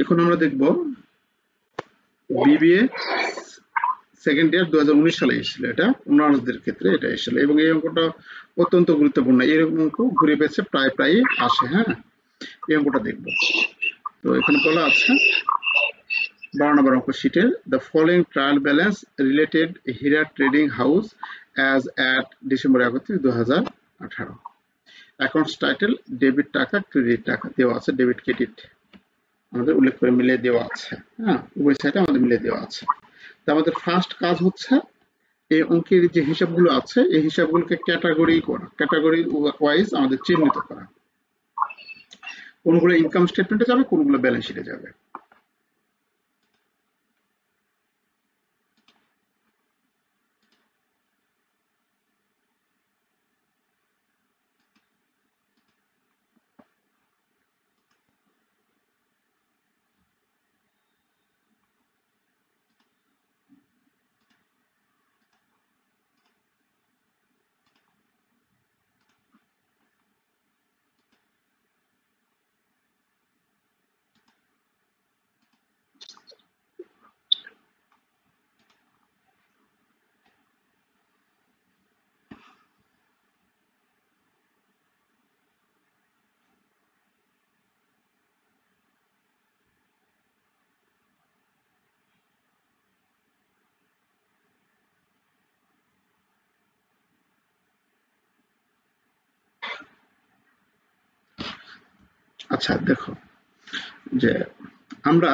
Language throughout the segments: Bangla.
এখন আমরা দেখব বিবিএ সেকেন্ড ইয়ার 2019 সালে এসেছিল, এটা অনার্সদের ক্ষেত্রে এটা এসেছিল, এবং এই অঙ্কটা অত্যন্ত গুরুত্বপূর্ণ। এরকম অঙ্ক ঘুরে পেয়েছে প্রায় আসে। হ্যাঁ, এই অঙ্কটা দেখব। তো এখানে বলা আছে 12 নম্বর অঙ্ক শিটে, the following trial balance related Hira trading house as at December 31, 2018। Accounts title debit টাকা ক্রেডিট টাকা দেওয়া আছে, ডেবিট ক্রেডিট আমাদের উল্লেখ করে মিলিয়ে দেওয়া আছে। হ্যাঁ, উভয় সাইডে আমাদের মিলিয়ে দেওয়া আছে। তো আমাদের ফার্স্ট কাজ হচ্ছে এই অঙ্কের যে হিসাবগুলো আছে এই হিসাবগুলোকে ক্যাটাগরি করা, ক্যাটাগরি ওয়াইজ আমাদের চিহ্নিত করা, কোনগুলো ইনকাম স্টেটমেন্টে যাবে, কোনগুলো ব্যালেন্স শিটে যাবে। আচ্ছা দেখো, যে আমরা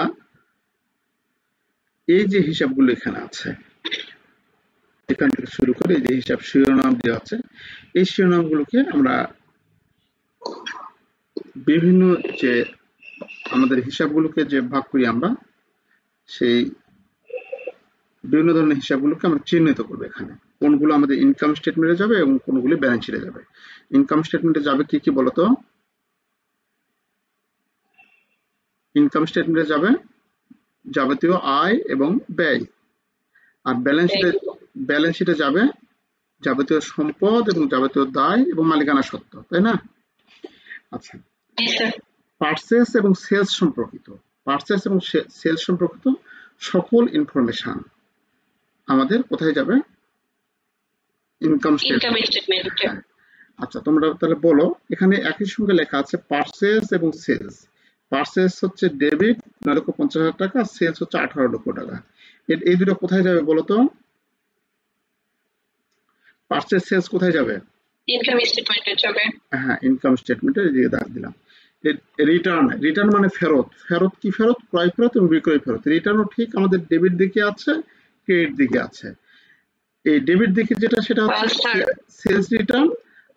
এই যে হিসাবগুলো এখানে আছে, এখান থেকে শুরু করে যে হিসাব শিরোনাম দেওয়া আছে, এই শিরোনামগুলোকে আমরা বিভিন্ন যে আমাদের হিসাবগুলোকে যে ভাগ করি আমরা, সেই বিভিন্ন ধরনের হিসাবগুলোকে আমরা চিহ্নিত করবো। এখানে কোনগুলো আমাদের ইনকাম স্টেটমেন্টে যাবে এবং কোনগুলো ব্যালেন্স শিটে যাবে। ইনকাম স্টেটমেন্টে যাবে কি কি বলতো? ইনকাম স্টেটমেন্টে যাবে যাবতীয় আয় এবং ব্যয়, আর ব্যালেন্স শিটে যাবে যাবতীয় সম্পদ এবং যাবতীয় দায় এবং মালিকানা সত্ত্ব, তাই না? আচ্ছা, পারচেস এবং সেলস সম্পর্কিত সকল ইনফরমেশন আমাদের কোথায় যাবে? Income statement. আচ্ছা, তোমরা তাহলে বলো, এখানে একই সঙ্গে লেখা আছে পারচেস এবং সেলস। পারচেস হচ্ছে ডেবিট 9,50,000 টাকা, সেলস হচ্ছে 18 লক্ষ টাকা। এই দুটো কোথায় যাবে বলো তো? পারচেস সেলস কোথায় যাবে? ইনকাম স্টেটমেন্টে যাবে। হ্যাঁ, ইনকাম স্টেটমেন্টে দিয়ে দাগ দিলাম। রিটার্ন মানে ফেরত। ফেরত কি ফেরত? ক্রয় ফেরত এবং বিক্রয় ফেরত। রিটার্নও ঠিক আমাদের ডেবিট দিকে আছে, ক্রেডিট দিকে আছে। এই ডেবিট দিকে যেটা সেটা হচ্ছে সেলস রিটার্ন,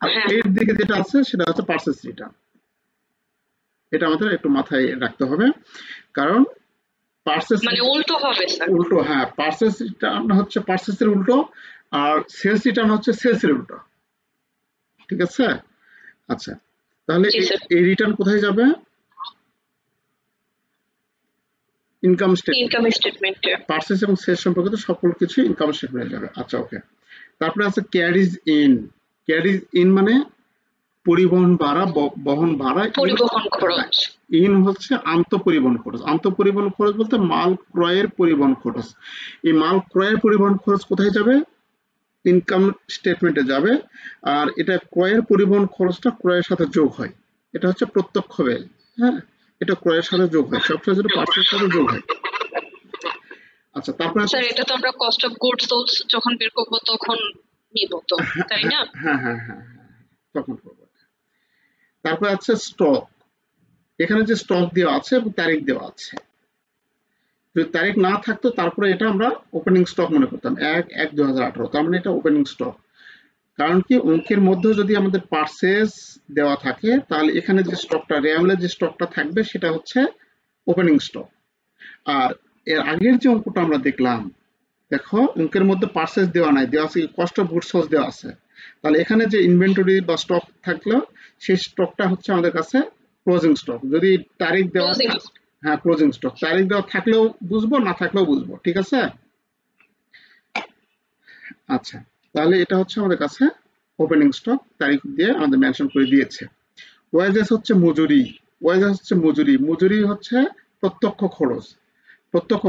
আর ক্রেডিট দিকে যেটা আছে সেটা হচ্ছে পারচেস রিটার্ন। এটা আমাদের একটু মাথায় রাখতে হবে, কারণ পারচেস মানে উল্টো হবে স্যার। উল্টো, হ্যাঁ, পারচেস রিটার্ন হচ্ছে পারচেসের উল্টো, আর সেলস রিটার্ন হচ্ছে সেলসের উল্টো। ঠিক আছে? আচ্ছা, তাহলে এই রিটার্ন কোথায় যাবে? ইনকাম স্টেটমেন্টে। পারচেস এবং সেলস সম্পর্কিত সকল কিছু ইনকাম স্টেটমেন্টে যাবে। আচ্ছা, ওকে। তারপরে আছে ক্যারিজ ইন। ক্যারিজ ইন মানে পরিবহন ভাড়া, বহন ভাড়া, পরিবহন খরচ। ইন হচ্ছে আন্তঃপরিবহন খরচ। আন্তঃপরিবহন খরচ বলতে মাল ক্রয়ের পরিবহন খরচ। এই মাল ক্রয়ের পরিবহন খরচ কোথায় যাবে? ইনকাম স্টেটমেন্টে যাবে। আর এটা ক্রয়ের পরিবহন খরচটা ক্রয়ের সাথে যোগ হয়, এটা হচ্ছে প্রত্যক্ষ ব্যয়। হ্যাঁ, এটা ক্রয়ের সাথে যোগ হয়, সবসময় যেটা পারচেসের সাথে যোগ হয়। আচ্ছা, তারপরে স্যার এটা তো আমরা কস্ট অফ গুডস সোল্ড যখন বের করব তখন নিব তো, তাই না? হ্যাঁ হ্যাঁ হ্যাঁ, তখন করব। তারপরে আছে স্টক। এখানে যে স্টক দেওয়া আছে এবং তারিখ দেওয়া আছে, যদি তারিখ না থাকতো তারপরে এটা আমরা ওপেনিং স্টক মনে করতাম, 1/1/2018, তার মানে এটা ওপেনিং স্টক। কারণ কি, অঙ্কের মধ্যে যদি আমাদের পারচেস দেওয়া থাকে তাহলে এখানে যে স্টকটা, রেয়ামলের যে স্টকটা থাকবে সেটা হচ্ছে ওপেনিং স্টক। আর এর আগের যে অঙ্কটা আমরা দেখলাম, দেখো অঙ্কের মধ্যে পারচেস দেওয়া নাই, দেওয়া আছে কস্ট অফ গুডস সোল্ড দেওয়া আছে। তাহলে এখানে যে ইনভেন্টরি বা স্টক থাকলো সেই স্টকটা হচ্ছে আমাদের কাছে ক্লোজিং স্টক। যদি তারিখ দেওয়া, হ্যাঁ ক্লোজিং স্টক, তারিখ দেওয়া থাকলেও বুঝবো, না থাকলেও বুঝবো। ঠিক আছে? আচ্ছা, তাহলে এটা হচ্ছে আমাদের কাছে ওপেনিং স্টক তারিখ দিয়ে আমাদের মেনশন করে দিয়েছে। ওয়াজেস হচ্ছে মজুরি, ওয়াজেস হচ্ছে মজুরি, মজুরি হচ্ছে প্রত্যক্ষ খরচ। প্রত্যক্ষ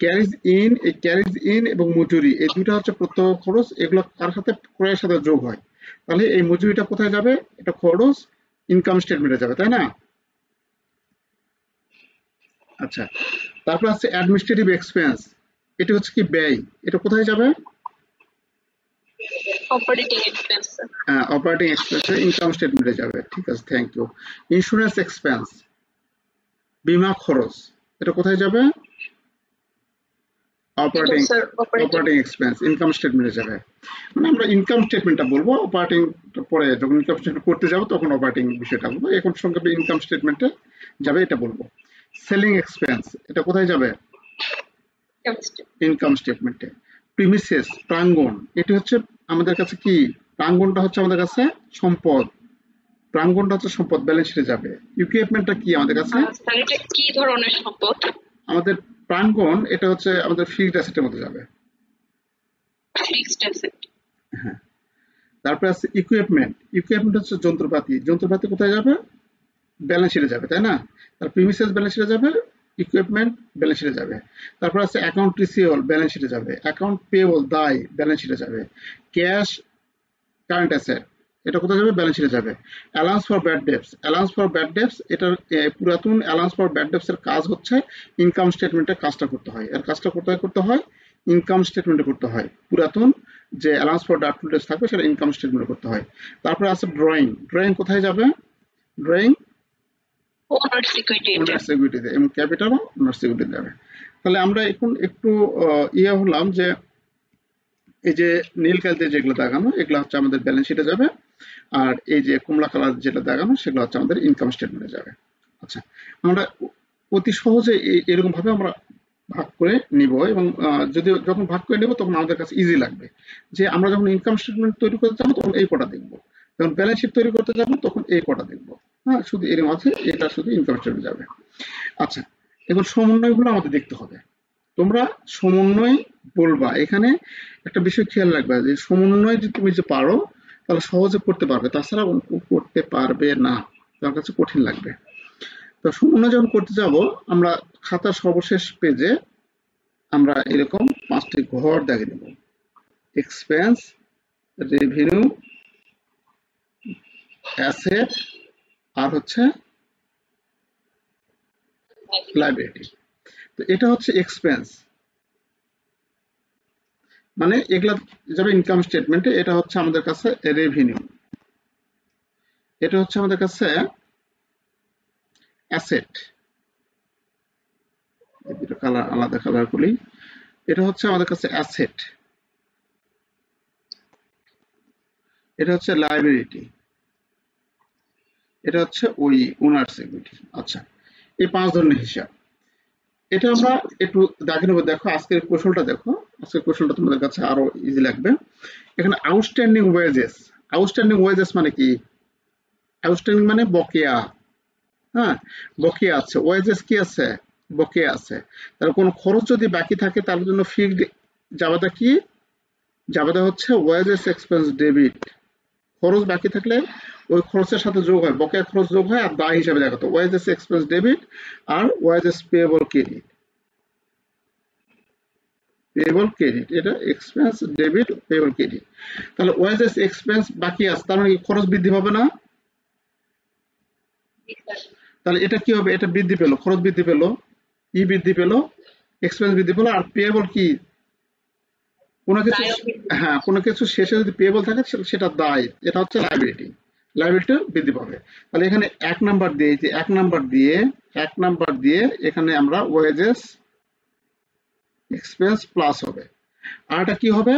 ক্যারিজ ইন, এই ক্যারিজ ইন এবং মজুরি এই দুইটা হচ্ছে প্রত্যক্ষ খরচ, এগুলো কার সাথে, ক্রয়ের সাথে যোগ হয়। তাহলে এই মজুরিটা কোথায় যাবে? এটা খরচ, ইনকাম স্টেটমেন্টে যাবে, তাই না? আচ্ছা, তারপর আছে অ্যাডমিনিস্ট্রেটিভ এক্সপেন্স, এটা হচ্ছে কি ব্যয়, এটা কোথায় যাবে? Operating expense. অপারেটিং এক্সপেন্সে ইনকাম স্টেটমেন্টে যাবে, ঠিক আছে, থ্যাংক ইউ। ইন্স্যুরেন্স এক্সপেন্স, বীমা খরচ, এটা কোথায় যাবে? এটাও operating, sir operating. Operating expense income স্টেটমেন্টে যাবে। মানে আমরা ইনকাম স্টেটমেন্টটা বলবো, অপারেটিং পরে যখন ইনকাম স্টেটমেন্ট করতে যাবো তখন অপারেটিং বিষয়টা বলবো, এখন সংক্ষেপে ইনকাম স্টেটমেন্টে যাবে এটা বলবো। সেলিং এক্সপেন্স, এটা কোথায় যাবে? ইনকাম স্টেটমেন্টে। প্রিমিসেস, প্রাঙ্গণ, এটি হচ্ছে আমাদের কাছে কি, প্রাঙ্গণটা হচ্ছে আমাদের কাছে সম্পদ, প্রাঙ্গণটা হচ্ছে সম্পদ, ব্যালেন্স শিটে যাবে। ইকুইপমেন্টটা কি আমাদের কাছে? স্যার এটা কি ধরনের সম্পদ? আমাদের প্রাঙ্গণ এটা হচ্ছে আমাদের ফিক্সড অ্যাসেটের মধ্যে যাবে। Fixed asset. হ্যাঁ, তারপরে আছে ইকুইপমেন্ট, ইকুইপমেন্ট হচ্ছে যন্ত্রপাতি, যন্ত্রপাতি কোথায় যাবে? ব্যালেন্স শিটে যাবে, তাই না? তার প্রিমিসেস ব্যালেন্স শিটে যাবে, ইকুইপমেন্ট ব্যালেন্স শিটে যাবে। তারপর আছে অ্যাকাউন্ট রিসিভেবল, ব্যালেন্স শিটে যাবে। অ্যাকাউন্ট পেয়েবল, দায়, ব্যালেন্স শিটে যাবে। ক্যাশ, কারেন্ট অ্যাসেট, এটা কোথায় যাবে? ব্যালেন্স শিটে যাবে। Allowance for bad debts, allowance for bad debts, এটার পুরাতন অ্যালাউন্স ফর ব্যাড ডেবটস এর কাজ হচ্ছে ইনকাম স্টেটমেন্টে কাজটা করতে হয়, এর কাজটা করতে হয় ইনকাম স্টেটমেন্টে করতে হয়। পুরাতন যে অ্যালাউন্স ফর ডাউটফুল ডেবটস থাকবে সেটা ইনকাম স্টেটমেন্টে করতে হয়। তারপরে আছে ড্রয়িং, ড্রয়িং কোথায় যাবে? Drawing owner's equity. ওনার সিকিউরিটিতে, এবং ক্যাপিটালও ওনার সিকিউরিটিতে যাবে। তাহলে আমরা এখন একটু ইয়ে হলাম যে এই যে নীল কালিতে যেগুলো দেখানো এগুলো হচ্ছে আমাদের ব্যালেন্স শিটে যাবে, আর এই যে কমলা কালার যেটা দেখানো সেগুলো হচ্ছে আমাদের ইনকাম স্টেটমেন্টে যাবে। আচ্ছা, আমরা অতি সহজে এরকম ভাবে আমরা ভাগ করে নিব, এবং যদি যখন ভাগ করে নেব তখন আমাদের কাছে ইজি লাগবে যে আমরা যখন ইনকাম স্টেটমেন্ট তৈরি করতে যাবো তখন এই কটা দেখবো, যখন ব্যালেন্স শিট তৈরি করতে যাবো তখন এই কটা দেখবো। হ্যাঁ, শুধু এর মাঝে এটা শুধু ইনকাম স্টেটমেন্ট যাবে। আচ্ছা, এখন সমন্বয়গুলো আমাদের দেখতে হবে। তোমরা সমন্বয় বলবা, এখানে একটা বিষয় খেয়াল রাখবা যে সমন্বয় যদি তুমি যে পারো তাহলে সহজে করতে পারবে, তাছাড়া করতে পারবে না, তোমার কাছে কঠিন লাগবে। তো সমন্বয় যখন করতে যাব আমরা খাতার সর্বশেষ পেজে আমরা এরকম 5টি ঘর দেখে নেব, এক্সপেন্স, রেভিনিউ, অ্যাসেট, আর হচ্ছে লাইবিলিটি। তো এটা হচ্ছে এক্সপেন্স, মানে এগুলা যাবে ইনকাম স্টেটমেন্টে। এটা হচ্ছে আমাদের কাছে রেভিনিউ, এটা হচ্ছে আমাদের কাছে অ্যাসেট, এই দুটো কালার আলাদা কালার করি, এটা হচ্ছে আমাদের কাছে অ্যাসেট, এটা হচ্ছে লাইবিলিটি, এটা হচ্ছে ওই ওনার সিকিউরিটি। আচ্ছা, এই 5 ধরনের হিসাব, এটা আমরা একটু দেখে নেবো। দেখো আজকের কৌশলটা দেখো, আজকের কৌশলটা তোমাদের কাছে আরো ইজি লাগবে। এখানে আউটস্ট্যান্ডিং ওয়েজেস, আউটস্ট্যান্ডিং ওয়েজেস মানে কি? আউটস্ট্যান্ডিং মানে বকেয়া। হ্যাঁ, বকেয়া আছে, ওয়েজেস কি আছে? বকেয়া আছে। তার কোনো খরচ যদি বাকি থাকে তার জন্য ফিক্সড জাবেদা কি? জাবেদা হচ্ছে ওয়েজেস এক্সপেন্স ডেবিট। খরচ বাকি থাকলে ওই খরচের সাথে যোগ হয়, বকেয়া খরচ যোগ হয় আর দায় হিসাবে দেখাতো ওয়েজেস এক্সপেন্স ডেবিট আর wages payable credit. Payable credit, এটা এক্সপেন্স ডেবিট, পেয়েবল ক্রেডিট। তাহলে ওয়েজেস এক্সপেন্স বাকি আছে, তার মানে খরচ বৃদ্ধি পাবে না? তাহলে এটা কি হবে? এটা বৃদ্ধি পেলো, খরচ বৃদ্ধি পেলো, ই বৃদ্ধি পেলো, এক্সপেন্স বৃদ্ধি পেলো, আর পেয়েবল কি? কোনো কিছু, হ্যাঁ, কোনো কিছু শেষে যদি পেয়েবল থাকে সেটা দায়, এটা হচ্ছে লাইবিলিটি, লাইবিলিটি বৃদ্ধি পাবে। তাহলে এখানে 1 নাম্বার দিয়ে, যে 1 নাম্বার দিয়ে 1 নাম্বার দিয়ে এখানে আমরা ওয়েজেস এক্সপেন্স প্লাস হবে, আর এটা কি হবে?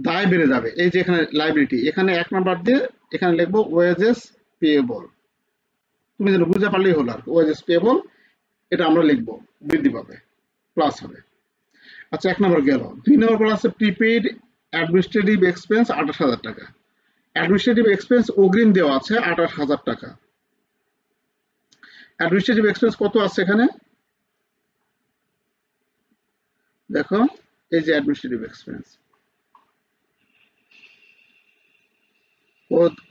দায় বেড়ে যাবে। এই যে এখানে লাইবিলিটি, এখানে 1 নাম্বার দিয়ে এখানে লিখবো ওয়েজেস পেয়েবল, তুমি যেন বুঝতে পারলেই হলো আর ওয়েজেস পেয়েবল, এটা আমরা লিখবো, বৃদ্ধি পাবে, প্লাস হবে। আচ্ছা, 1 নম্বর গেল। 2 নম্বর বলা আছে প্রিপেইড অ্যাডমিনিস্ট্রেটিভ এক্সপেন্স 28,000 টাকা। অ্যাডমিনিস্ট্রেটিভ এক্সপেন্স অগ্রিম দেওয়া আছে 28,000 টাকা। অ্যাডমিনিস্ট্রেটিভ এক্সপেন্স কত আছে এখানে? দেখো, এই যে অ্যাডমিনিস্ট্রেটিভ এক্সপেন্স,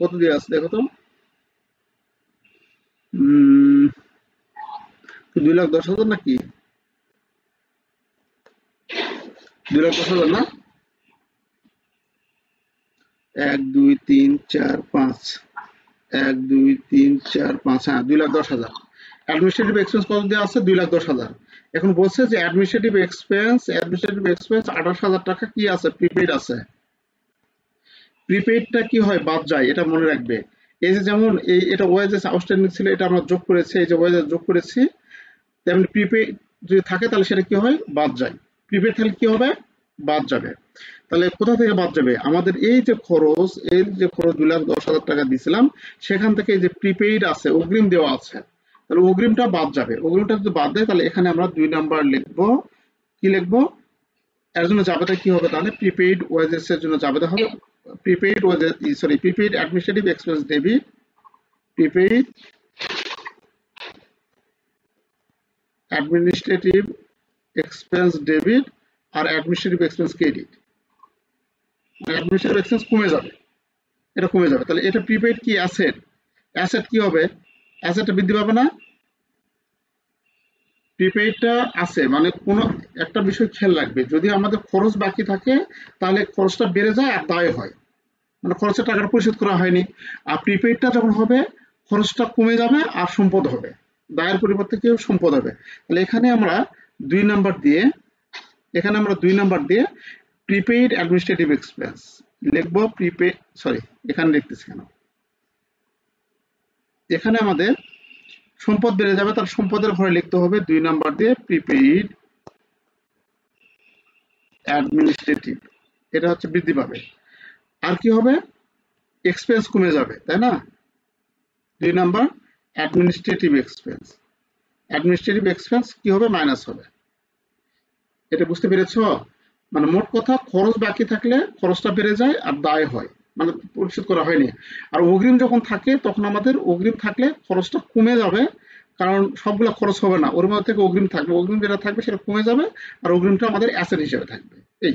কত দিয়ে আছে দেখো তো। 2,10,000 নাকি? 2,10,000 না? 1 2 3 4 5, 1 2 3 4 5, হ্যাঁ 2,10,000। অ্যাডমিনিস্ট্রেটিভ এক্সপেন্স কত দেওয়া আছে? 2,10,000। এখন বলছে যে অ্যাডমিনিস্ট্রেটিভ এক্সপেন্স 28,000 টাকা কি আছে? প্রিপেইড আছে। প্রিপেইডটা কি হয়? বাদ যায়, এটা মনে রাখবে। এই যে যেমন এটা ওয়েজেস আউটস্ট্যান্ডিং ছিল, এটা আমরা যোগ করেছি, এই যে ওয়েজেস যোগ করেছি, তেমনি প্রিপেইড যদি থাকে তাহলে সেটা কি হয়? বাদ যায়। প্রিপেইড থাকলে কি হবে? বাদ যাবে। তাহলে কোথা থেকে বাদ যাবে? আমাদের এই যে খরচ, 2,10,000 টাকা দিয়েছিলাম, সেখান থেকে এই যে প্রিপেইড আছে, অগ্রিম দেওয়া আছে, তাহলে অগ্রিমটা বাদ যাবে। অগ্রিমটা যদি বাদ দেয় তাহলে এখানে আমরা 2 নাম্বার লিখবো। কি লিখবো? এর জন্য জাবেদা কি হবে তাহলে? প্রিপেইড ওয়েজেস এর জন্য জাবেদা হবে prepaid administrative expense debit, prepaid administrative expense debit আর administrative expense credit. Administrative expense কমে যাবে, এটা কমে যাবে। তাহলে এটা প্রিপেইড কি অ্যাসেট? অ্যাসেট কি হবে? অ্যাসেটটা বৃদ্ধি পাবে না? প্রিপেইডটা আছে মানে কোনো একটা বিষয় খেয়াল রাখবে, যদি আমাদের খরচ বাকি থাকে তাহলে খরচটা বেড়ে যায় আর দায় হয়, মানে খরচের টাকাটা পরিশোধ করা হয়নি। আর প্রিপেইডটা যখন হবে খরচটা কমে যাবে আর সম্পদ হবে, দায়ের পরিবর্তে কি হবে? সম্পদ হবে। তাহলে এখানে আমরা 2 নাম্বার দিয়ে প্রিপেইড অ্যাডমিনিস্ট্রেটিভ এক্সপেন্স লিখবো। প্রিপেইড, সরি এখানে লিখতেছি কেন, এখানে আমাদের সম্পদ বেড়ে যাবে, তার সম্পদের ঘরে লিখতে হবে 2 নাম্বার দিয়ে প্রিপেইড অ্যাডমিনিস্ট্রেটিভ, এটা হচ্ছে বৃদ্ধি পাবে। আর কি হবে? এক্সপেন্স কমে যাবে, তাই না? 2 নাম্বার অ্যাডমিনিস্ট্রেটিভ এক্সপেন্স কি হবে? মাইনাস হবে। এটা বুঝতে পেরেছো? মানে মোট কথা, খরচ বাকি থাকলে খরচটা বেড়ে যায় আর দায় হয়, মানে পরিশোধ করা হয়নি। আর অগ্রিম যখন থাকে তখন আমাদের অগ্রিম থাকলে খরচটা কমে যাবে, কারণ সবগুলো খরচ হবে না, ওর মধ্যে থেকে অগ্রিম থাকবে, অগ্রিম যেটা থাকবে সেটা কমে যাবে আর অগ্রিমটা আমাদের অ্যাসেট হিসেবে থাকবে। এই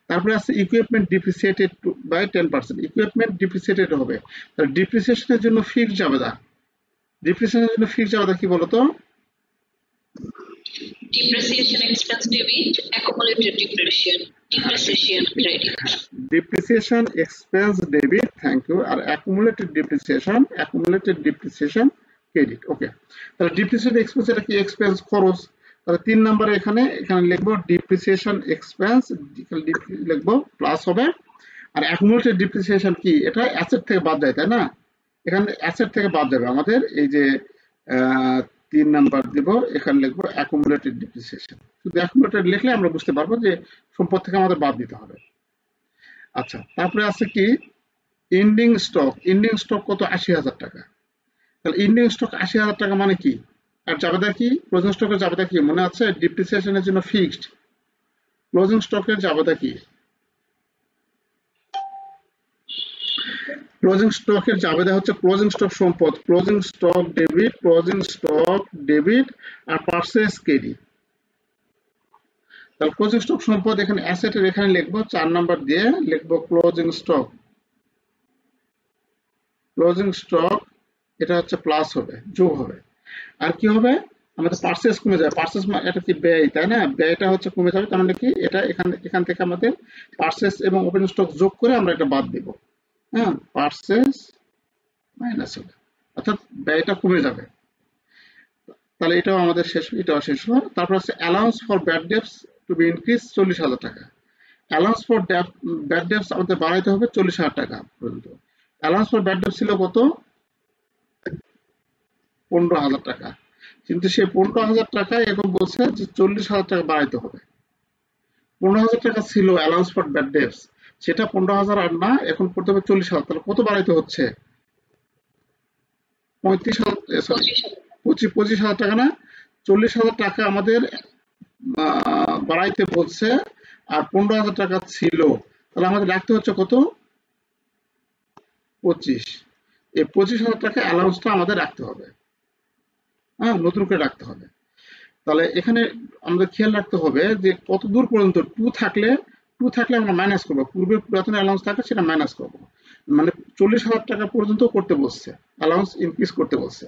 তারপরে আছে ইকুইপমেন্ট ডিপ্রিসিয়েটেড বাই 10%। ইকুইপমেন্ট ডিপ্রিসিয়েটেড হবে, তাহলে ডিপ্রিসিয়েশনের জন্য ফিক্সড জাবেদা। ডিপ্রিসিয়েশনের জন্য ফিক্সড জাবেদা কি বলতো? Depreciation expense debit, accumulated depreciation credit. Depreciation expense debit, thank you. আর অ্যাকুমুলেটেড ডিপ্রিসিয়েশন ক্রেডিট। ওকে, তাহলে ডিপ্রিসিয়েশন এক্সপেন্স এটা কি? এক্সপেন্স, খরচ। তাহলে 3 নম্বরে এখানে লিখবো ডিপ্রিসিয়েশন এক্সপেন্স, লিখবো প্লাস হবে। আর অ্যাকুমুলেটেড ডিপ্রিসিয়েশন কি? এটা অ্যাসেট থেকে বাদ যায়, তাই না? এখানে অ্যাসেট থেকে বাদ যাবে আমাদের, এই যে 3 নাম্বার দিব, এখানে লিখবো অ্যাকুমুলেটেড ডিপ্রিসিয়েশন। শুধু অ্যাকুমুলেটেড লিখলে আমরা বুঝতে পারবো যে সম্পদ থেকে আমাদের বাদ দিতে হবে। আচ্ছা, তারপরে আছে কি? Ending stock. এন্ডিং স্টক কত? 80,000 টাকা। তাহলে এন্ডিং স্টক 80,000 টাকা মানে কি? আর জাবেদা কি? ক্লোজিং স্টকের জাবেদা কি মনে আছে? ডিপ্রিসিয়েশনের জন্য ফিক্সড। ক্লোজিং স্টকের জাবেদা কি? ক্লোজিং স্টকের জাবেদা হচ্ছে ক্লোজিং স্টক সম্পদ, ক্লোজিং স্টক ডেবিট আর পারচেজ ক্রেডিট। তাহলে ক্লোজিং স্টক সম্পদ এখানে অ্যাসেটের এখানে লিখবো 4 নাম্বার দিয়ে লিখবো ক্লোজিং স্টক। এটা হচ্ছে প্লাস হবে, যোগ হবে। আর কি হবে? আমাদের পারচেজ কমে যাবে। পারচেজ এটা কি? ব্যয়, তাই না? ব্যয়টা হচ্ছে কমে যাবে, তার মানে কি? এটা এখান থেকে আমাদের পারচেজ এবং ওপেন স্টক যোগ করে আমরা এটা বাদ দিব। হ্যাঁ, পারচেজ মাইনাস হবে, অর্থাৎ ব্যয়টা কমে যাবে। তাহলে এটাও আমাদের শেষ, এটাও শেষ হলো। তারপর হচ্ছে allowance for bad debts to be increase 40,000 টাকা। অ্যালাউন্স ফর ব্যাড ডেটস আমাদের বাড়াইতে হবে 40,000 টাকা পর্যন্ত। অ্যালাউন্স ফর ব্যাড ডেটস ছিল কত? 15,000 টাকা। কিন্তু সেই 15,000 টাকায় এখন বলছে যে 40,000 টাকা বাড়াইতে হবে। 15,000 টাকা ছিল অ্যালাউন্স ফর ব্যাড ডেটস, সেটা 15,000 আর না, এখন করতে হবে 40,000। তাহলে কত বাড়াইতে হচ্ছে? 25,000 টাকা না, 40,000 টাকা আমাদের বাড়াইতে বলছে। আর 15,000 টাকা ছিল, তাহলে আমাদের রাখতে হচ্ছে কত? 25। এই 25,000 টাকা অ্যালাউন্সটা আমাদের রাখতে হবে, হ্যাঁ, নতুন করে রাখতে হবে। তাহলে এখানে আমাদের খেয়াল রাখতে হবে যে কত দূর পর্যন্ত 2 থাকলে টু থাকলে আমরা মাইনাস করবো, পূর্বে পুরাতন অ্যালাউন্স থাকে সেটা মাইনাস করবো, মানে 40,000 টাকা পর্যন্ত করতে বলছে, অ্যালাউন্স ইনক্রিজ করতে বলছে।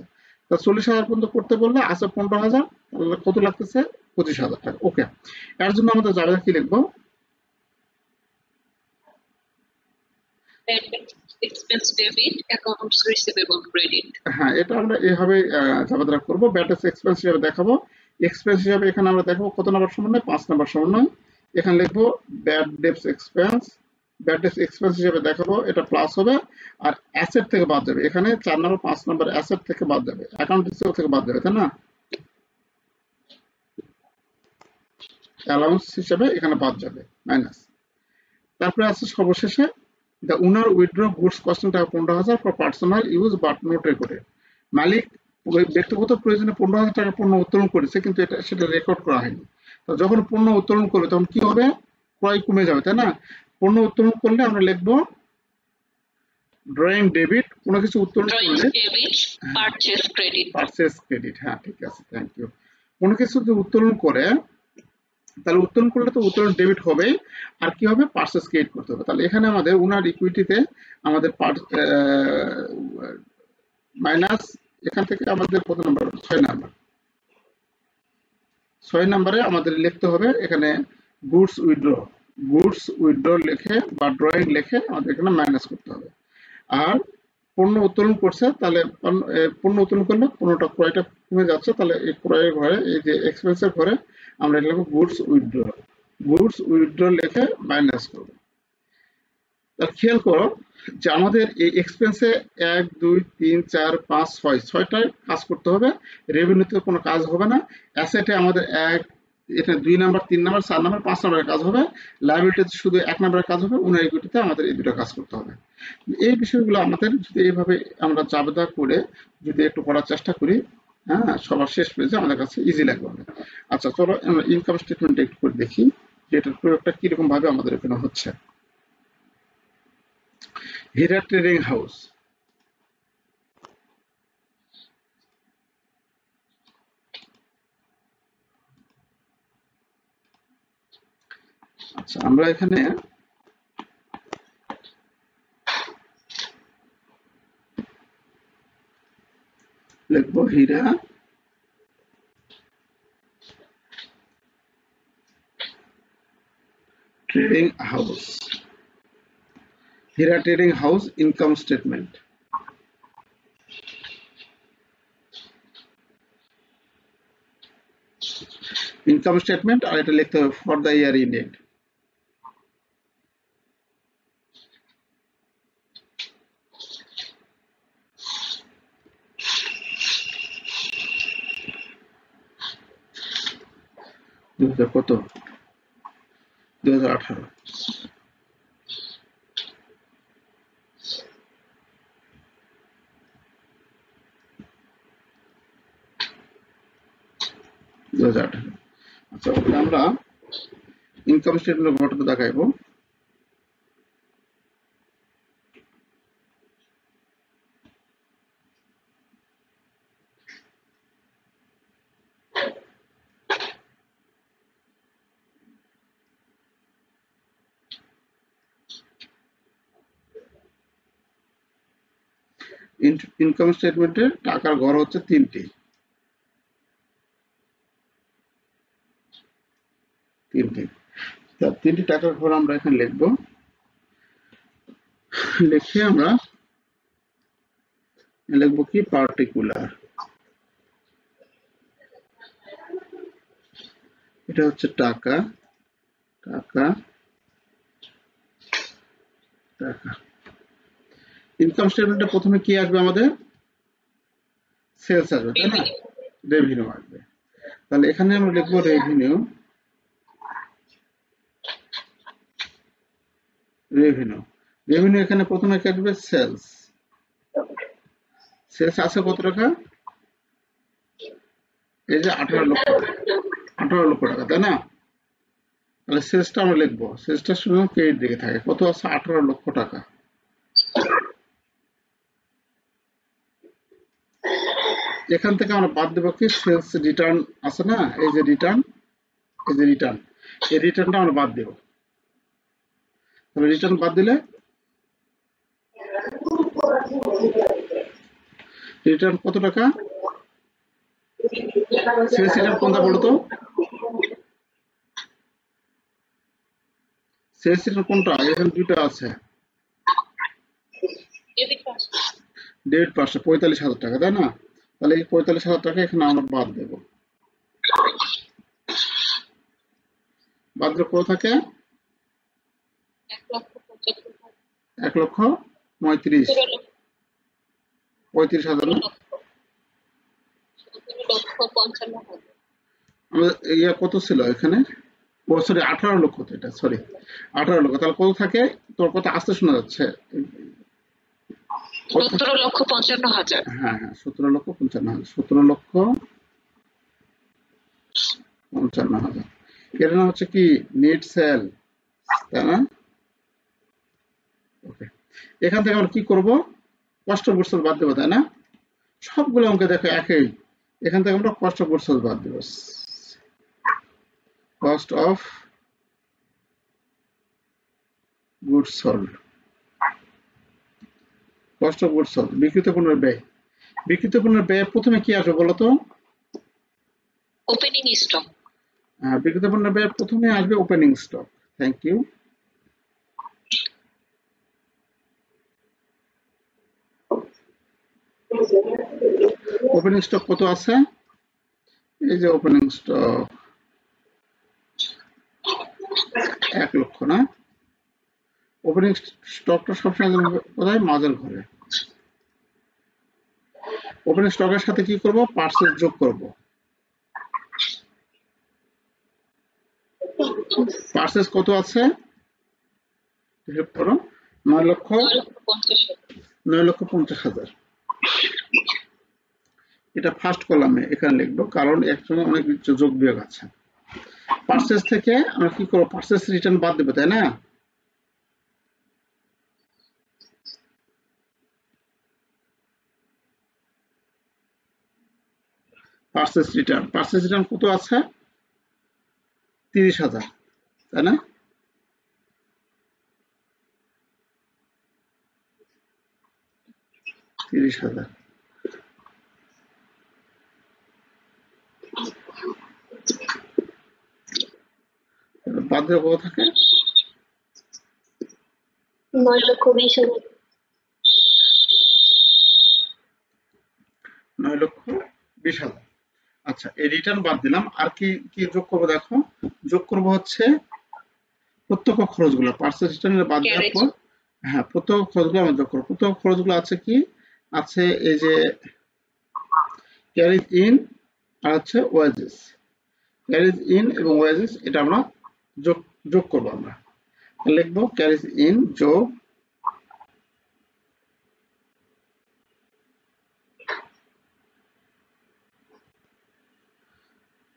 তা 40,000 পর্যন্ত করতে বললে আছে 15,000, তাহলে কত লাগতেছে 25,000 টাকা। ওকে, এর জন্য আমাদের যাবে কি লিখবো, expense debit, accounts receivable credit. হ্যাঁ, এটা আমরা এইভাবে যাবতীয় করবো। ব্যাটাস এক্সপেন্স হিসাবে দেখাবো, এক্সপেন্স হিসাবে এখানে আমরা দেখাবো কত নাম্বার সমন্বয়, 5 নাম্বার সমন্বয়। এখানে লিখবো bad dates expense, bad dates expense হিসাবে দেখাবো, এটা প্লাস হবে, আর অ্যাসেট থেকে বাদ যাবে, এখানে 4 নাম্বার 5 নাম্বার অ্যাসেট থেকে বাদ যাবে, অ্যাকাউন্ট রিসিভেবল থেকে বাদ যাবে, তাই না, অ্যালাউন্স হিসাবে এখানে বাদ যাবে মাইনাস। তারপরে আছে সর্বশেষে the owner withdraw goods costing টাকা 15,000 for personal use but not recorded, মালিক ব্যক্তিগত প্রয়োজনে 15,000 টাকা পণ্য উত্তোলন করেছে কিন্তু এটা সেটা রেকর্ড করা হয়নি। তো যখন পণ্য উত্তোলন করবে তখন কি হবে, ক্রয় কমে যাবে, তাই না। পণ্য উত্তোলন করলে আমরা লিখবো ড্রয়িং ডেবিট, কোনো কিছু উত্তোলন করলে পারচেজ ক্রেডিট, পারচেজ ক্রেডিট, হ্যাঁ ঠিক আছে, থ্যাংক ইউ। কোনো কিছু যদি উত্তোলন করে তাহলে উত্তোলন করলে তো উত্তোলন ডেবিট হবে, আর কি হবে, পারচেজ ক্রেডিট করতে হবে। তাহলে এখানে আমাদের ওনার ইকুইটিতে আমাদের মাইনাস, এখান থেকে আমাদের কত নাম্বার, 6 নাম্বার, 6 নাম্বারে আমাদের লিখতে হবে এখানে গুডস উইথড্র লিখে বা ড্রয়িং লিখে আমাদের এখানে মাইনাস করতে হবে। আর পণ্য উত্তোলন করছে, তাহলে পণ্য উত্তোলন করলে পণ্যটা ক্রয়টা কমে যাচ্ছে, তাহলে এই ক্রয়ের ঘরে এই যে এক্সপেন্সের ঘরে আমরা লিখবো গুডস উইথড্র লিখে মাইনাস করবো। তাহলে খেয়াল করো যে আমাদের এই এক্সপেন্সে 1 2 3 4 5 6 6টায় কাজ করতে হবে, রেভিনিউতে কোনো কাজ হবে না, অ্যাসেটে আমাদের এটা 2 নাম্বার 3 নাম্বার 4 নাম্বার 5 নাম্বারের কাজ হবে, লায়াবিলিটিতে শুধু 1 নাম্বারের কাজ হবে, ওনার ইকুইটিতে আমাদের এই দুটো কাজ করতে হবে। এই বিষয়গুলো আমাদের যদি এইভাবে আমরা জাবেদা করে যদি একটু করার চেষ্টা করি, হ্যাঁ, সবার শেষ পেজে আমাদের কাছে ইজি লাগবে। আচ্ছা চলো আমরা ইনকাম স্টেটমেন্ট একটু করে দেখি যে এটার প্রয়োগটা কিরকম ভাবে আমাদের এখানে হচ্ছে। হীরা ট্রেডিং হাউস, আচ্ছা আমরা এখানে লিখবো Hira trading house, Hira trading house income statement. Income statement, আর এটা লিখতে হবে ফর দ্য ইয়ার ইন্ডেড। কত 2018, আচ্ছা আমরা ইনকাম স্টেটমেন্ট ঘটনা দেখাইবো। ইনকাম স্টেটমেন্টের টাকার ঘর হচ্ছে 3টি, তিনটি টাকার ঘর আমরা এখানে লিখবো, লিখে আমরা লিখবো কি পার্টিকুলার, এটা হচ্ছে টাকা টাকা টাকা। ইনকাম স্টেটমেন্টে প্রথমে কি আসবে, আমাদের সেলস আসবে, তাই না, রেভিনিউ আসবে। তাহলে এখানে আমরা লিখবো রেভিনিউ, রেভিনিউ এখানে প্রথমে কি আসবে, সেলস, সেলস আছে কত টাকা, এই যে 18 লক্ষ টাকা, তাই না। তাহলে সেলসটা আমরা লিখবো, সেলসটা শুধু ক্রেডিট দিকে থাকে, কত আছে 18 লক্ষ টাকা। এখান থেকে আমরা বাদ দেবো কি, সেলস রিটার্ন আছে না, এই যে রিটার্ন, এই রিটার্নটা আমরা বাদ দেব। তাহলে রিটার্ন বাদ দিলে রিটার্ন কত টাকা? সেলস রিটার্ন কোনটা বলো তো? সেলস রিটার্ন কোনটা? এখানে দুইটা আছে। ডেবিট পাশে 45,000 টাকা, তাই না? তাহলে এই 45,000 টাকা এখানে আমরা বাদ দেব। বাদ দিলে কত থাকে? 1,35,000 না? আমাদের ইয়া কত ছিল এখানে? ও সরি 18 লক্ষ তো এটা, সরি 18 লক্ষ। তাহলে কত থাকে? তোর কথা আস্তে শোনা যাচ্ছে। 17,55,000। হ্যাঁ হ্যাঁ 17,55,000, 17,55,000। এর নাম হচ্ছে কি নেট সেল, তাই না? ওকে, এখান থেকে আমরা কি করব? কস্ট অফ গুডস বাদ দেবো, তাই না? সবগুলো অঙ্কে দেখো একই। এখান থেকে আমরা কস্ট অফ গুডস বাদ দেব। Cost of goods sold, cost of goods sold, বিক্রিত পণ্যের ব্যয়। বিক্রিত পণ্যের ব্যয় প্রথমে কি আসবে বলো তো? Opening stock. বিক্রিত পণ্যের ব্যয় প্রথমে আসবে opening stock. Thank you. Opening stock কত আছে? এই যে ওপেনিং স্টক 1 লক্ষ না? ওপেনিং স্টকটা সবসময় কোথায়? মাঝের ঘরে। ওপেনিং স্টকের সাথে কি করব? পার্সেস যোগ করব। পার্সেস কত আছে? হিসাব করো। 9,50,000। এটা ফার্স্ট কলামে এখানে লিখবো, কারণ একসঙ্গে অনেক যোগ বিয়োগ আছে। পার্সেস থেকে আমরা কি করবো? পার্সেস রিটার্ন বাদ দেবো, তাই না? পার্সেস রিটার্ন কত আছে? 30,000, তাই না? বাদ দেওয়া কত থাকে? 9,20,000। 9,20,000। আচ্ছা, এই রিটার্ন বাদ দিলাম। আর কি কি যোগ করবো দেখো? যোগ করবো হচ্ছে প্রত্যক্ষ খরচগুলো। পার্সেস রিটার্নের বাদ দেওয়ার পর হ্যাঁ প্রত্যক্ষ খরচগুলো আমরা যোগ করবো। প্রত্যক্ষ খরচগুলো আছে কি? আছে এই যে ক্যারিজ ইন আর হচ্ছে ওয়েজেস। ক্যারিজ ইন এবং ওয়েজেস এটা আমরা যোগ করবো। আমরা লিখবো ক্যারিজ ইন যোগ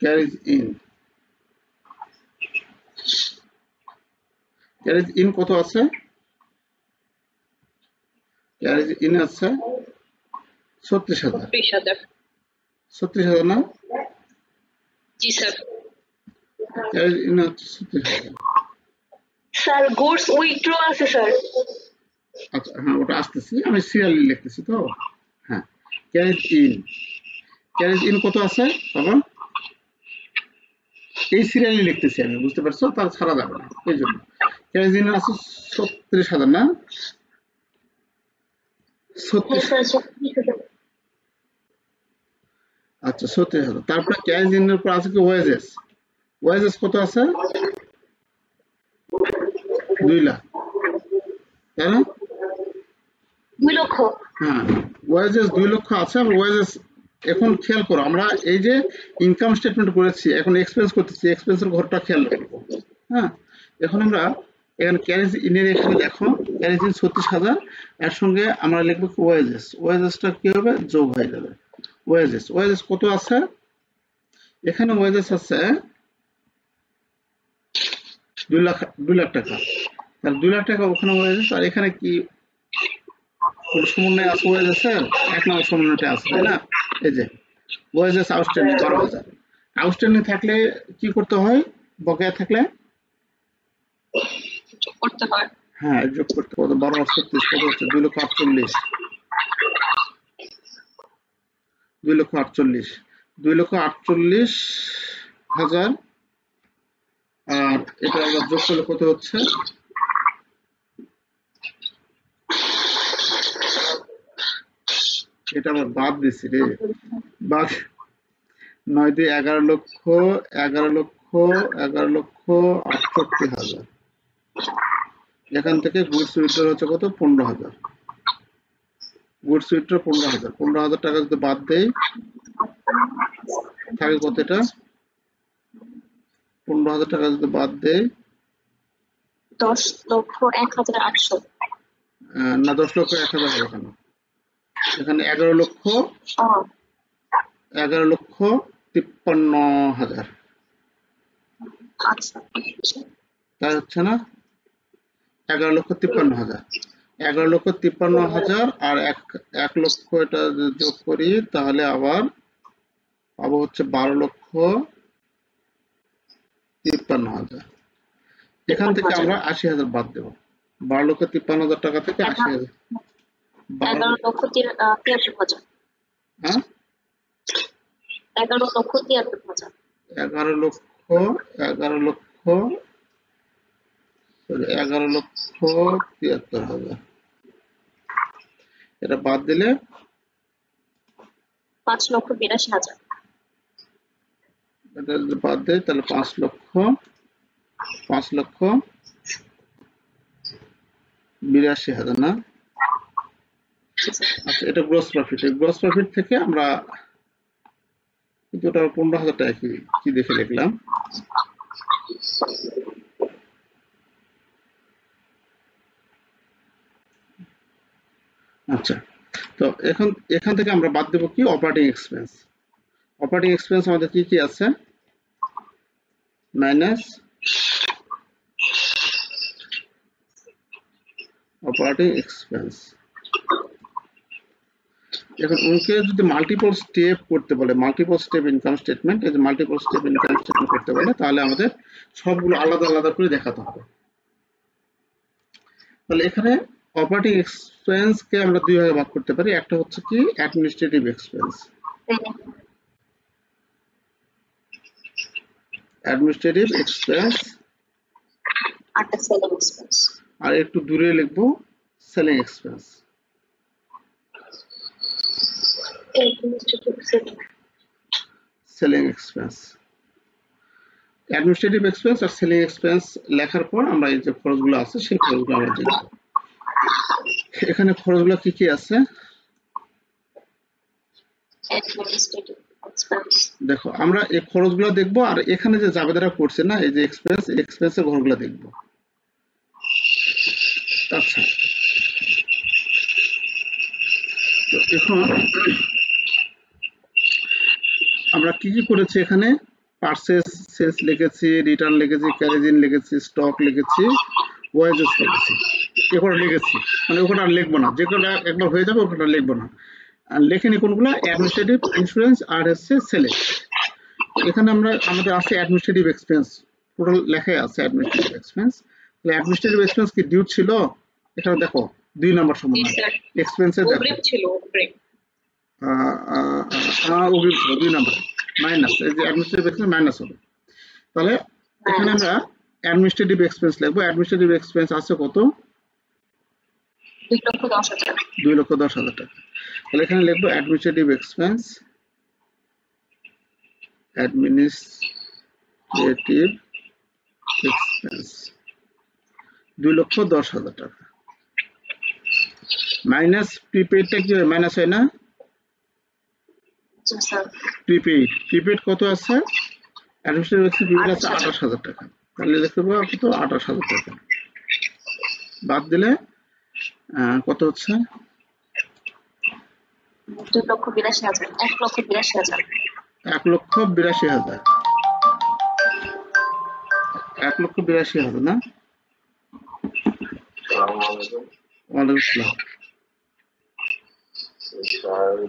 ক্যারিজ ইন। ক্যারিজ ইন কত আছে? ক্যারিজ ইন আছে 36,000। 36,000 না? জি স্যার। ক্যারিজ ইন হচ্ছে 36,000। স্যার গুডস উইথড্র আছে স্যার। আচ্ছা হ্যাঁ ওটা আসতেছি, আমি সিরিয়ালি লিখতেছি তো। হ্যাঁ ক্যারিজ ইন কত আছে বাবা? এই সিরিয়ালি লিখতেছি আমি, বুঝতে পারছো? তার ছাড়া যাবে না, এই জন্য। ক্যারিজ ইন আছে 36,000 না? 36,000। আচ্ছা 36,000। তারপরে ক্যারিজ ইনের উপর আছে কি ওয়েজেস। ওয়েজেস কত আছে? 2 লাখ, তাই না? 2 লক্ষ। হ্যাঁ ওয়েজেস 2 লক্ষ আছে। আর ওয়েজেস এখন খেয়াল করো, আমরা এই যে ইনকাম স্টেটমেন্ট করেছি, এখন এক্সপেন্স করতেছি, এক্সপেন্সের ঘরটা খেয়াল রাখবো। হ্যাঁ এখন আমরা এখানে ক্যারিজ ইনের এখানে দেখো ক্যারিজ ইন 36,000, এর সঙ্গে আমরা লিখবো ওয়েজেস। ওয়েজেসটা কি হবে? যোগ হয়ে যাবে। ওয়েজেস কত আছে? এখানে ওয়েজেস আছে 2 লাখ টাকা। তাহলে 2 লাখ টাকা ওখানে ওয়েজেস। আর এখানে কি কোন সমন্বয় আছে? ওয়েজেসের 1 নম্বর সমন্বয়টা আছে, তাই না? এই যে ওয়েজেস আউটস্ট্যান্ডিং 12,000। আউটস্ট্যান্ডিং থাকলে কি করতে হয়? বকেয়া থাকলে করতে হয়। হ্যাঁ যোগ করতে কত 12 কত হচ্ছে 2,48,000 2,48,000 2,48,000 আর এটা আবার যোগ করলে কত হচ্ছে এটা আবার বাদ দিছি রে বাদ 9 দিয়ে 11,11,11,68,000 এখান থেকে গুডস উইথড্র হচ্ছে কত 15,000 গুডস উইথড্র 15,000 15,000 টাকা যদি বাদ দেই থাকে কত এটা 15,000 টাকা যদি বাদ দেই 10,01,800 না 10,01,000 হবে এখানে 11,53,000 আচ্ছা তাই হচ্ছে না 11,53,000 11,53,000 আর 1 লক্ষ এটা যোগ করি তাহলে আবার পাবো হচ্ছে 12,53,000 এখান থেকে আমরা 80,000 বাদ দেব 12,53,000 টাকা থেকে 80,000 11,73,000 হ্যাঁ 11,73,000 11,73,000 এটা বাদ দিলে 5,82,000 এটা যদি বাদ দেয় তাহলে 5,82,000 না আচ্ছা এটা গ্রস প্রফিট এই গ্রস প্রফিট থেকে আমরা কিন্তু ওটা 15,000 টাকা কি দেখে লিখলাম আচ্ছা তো এখান থেকে আমরা বাদ দেব কি অপারেটিং এক্সপেন্স আমাদের কি আছে মাইনাস অপারেটিং এক্সপেন্স এখন ওকে যদি মাল্টিপল স্টেপ করতে বলে মাল্টিপল স্টেপ ইনকাম স্টেটমেন্ট এই যে মাল্টিপল স্টেপ ইনকাম স্টেটমেন্ট করতে বলে তাহলে আমাদের সবগুলো আলাদা আলাদা করে দেখাতে হবে তাহলে এখানে অপারেটিং এক্সপেন্স কে আমরা দুই ভাগে ভাগ করতে পারি একটা হচ্ছে কি অ্যাডমিনিস্ট্রেটিভ এক্সপেন্স আর একটু দূরে লিখবো সেলিং এক্সপেন্স অ্যাডমিনিস্ট্রেটিভ এক্সপেন্স আর সেলিং এক্সপেন্স লেখার পর আমরা এই যে খরচগুলো আছে সেই খরচগুলো আমরা দেখব এখানে খরচগুলো কি আছে দেখো আমরা এই খরচগুলো দেখব আর এখানে যে জাবেদারা করছে না এই যে এক্সপেন্সের ঘরগুলো দেখব আচ্ছা তো এখন আমরা কি করেছি এখানে পারচেজ সেলস লিখেছি রিটার্ন লিখেছি ক্যারেজিন লিখেছি স্টক লিখেছি ওয়েজেস লিখেছি এগুলো লিখেছি মানে ওখানে আর লিখবো না যেগুলো একবার হয়ে যাবে ওখানে লিখবো না আর লেখেনি কোনগুলো অ্যাডমিনিস্ট্রেটিভ ইন্স্যুরেন্স আর হচ্ছে সেলিং এখানে আমাদের আছে অ্যাডমিনিস্ট্রেটিভ এক্সপেন্স টোটাল লেখাই আছে অ্যাডমিনিস্ট্রেটিভ এক্সপেন্স তাহলে অ্যাডমিনিস্ট্রেটিভ এক্সপেন্স কি ডিউ ছিল এখানে দেখো 2 নাম্বার সমান এক্সপেন্সে দেখো অগ্রিম ছিল অগ্রিম অগ্রিম ছিল 2 নাম্বার মাইনাস এই যে অ্যাডমিনিস্ট্রেটিভ এক্সপেন্স মাইনাস হবে তাহলে এখানে আমরা অ্যাডমিনিস্ট্রেটিভ এক্সপেন্স লিখবো অ্যাডমিনিস্ট্রেটিভ এক্সপেন্স আছে কত 2,10,000 টাকা তাহলে এখানে লিখবো অ্যাডমিনিস্ট্রেটিভ এক্সপেন্স 2,10,000 টাকা মাইনাস প্রিপেইডটা কি হয় মাইনাস হয় না প্রিপেইড কত আছে অ্যাডমিনিস্ট্রেটিভ এক্সপেন্স প্রিপেইড আছে 28,000 টাকা তাহলে লিখতে পারবো কত 28,000 টাকা বাদ দিলে কত হচ্ছে 2,82,000 1,82,000 1,82,000 1,82,000 না ওয়ালাইকুম আসসালাম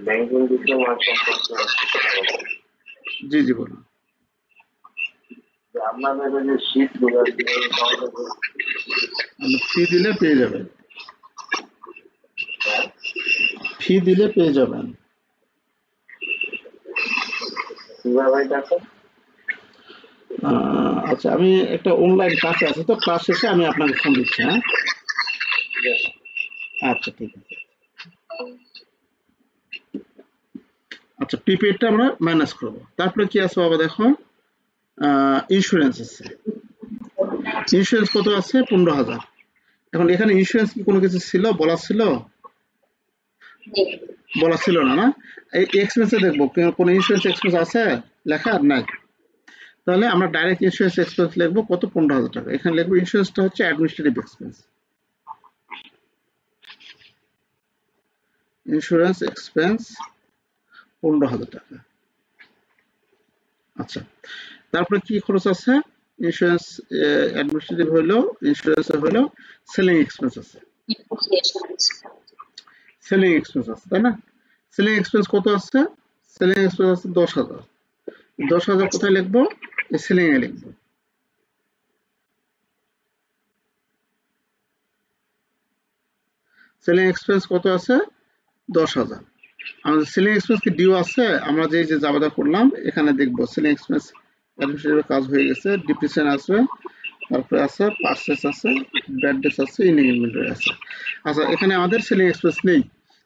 ব্যাংকিং ডিপ্লোমা জি বলুন আপনাদের যে শীটগুলো আপনি ফি দিলে পেয়ে যাবেন, ফি দিলে পেয়ে যাবেন। কিভাবে দেখো? আচ্ছা, আমি একটা অনলাইন ক্লাসে আছি, তো ক্লাস শেষে আমি আপনাকে ফোন দিচ্ছি। হ্যাঁ, আচ্ছা ঠিক আছে। আচ্ছা, প্রিপেডটা আমরা মাইনাস করবো। তারপরে কি আছে বাবা দেখো, ইন্স্যুরেন্স আছে। ইন্স্যুরেন্স কত আছে? 15,000। এখন এখানে ইন্স্যুরেন্স কি কোনো কিছু ছিল, বলা ছিল? নেই। বলা ছিল না, না? এই এক্সপেন্সে দেখবো কোনো ইন্স্যুরেন্স এক্সপেন্স আছে লেখা? নাই। তাহলে আমরা ডাইরেক্ট ইন্স্যুরেন্স এক্সপেন্স লিখবো কত? 15,000 টাকা। এখানে লিখবো ইন্স্যুরেন্সটা হচ্ছে অ্যাডমিনিস্ট্রেটিভ এক্সপেন্স। ইন্স্যুরেন্স এক্সপেন্স 15,000 টাকা। আচ্ছা, তারপরে কি খরচ আছে? ইন্স্যুরেন্স অ্যাডমিনিস্ট্রেটিভ হইলো, ইন্স্যুরেন্স হইলো সেলিং এক্সপেন্স আছে। সেলিং এক্সপেন্স আছে, তাই না? সেলিং এক্সপেন্স কত আছে? সেলিং এক্সপেন্স আছে 10,000। 10,000 কোথায় লিখবো? এই সেলিং এ লিখবো। সেলিং এক্সপেন্স কত আছে? 10,000। আমাদের সেলিং এক্সপেন্স কি ডিউ আছে? আমরা যে জাবাদা করলাম এখানে দেখবো সেলিং এক্সপেন্স অ্যাডমিনিস্ট্রেটিভ কাজ হয়ে গেছে, ডিপ্রিসিয়েশন আছে, তারপরে আছে পারচেস আছে, ব্যাড ডেটস আছে, ইন্ডিং ইনভেন্টরি আছে। আচ্ছা, এখানে আমাদের সেলিং এক্সপেন্স নেই।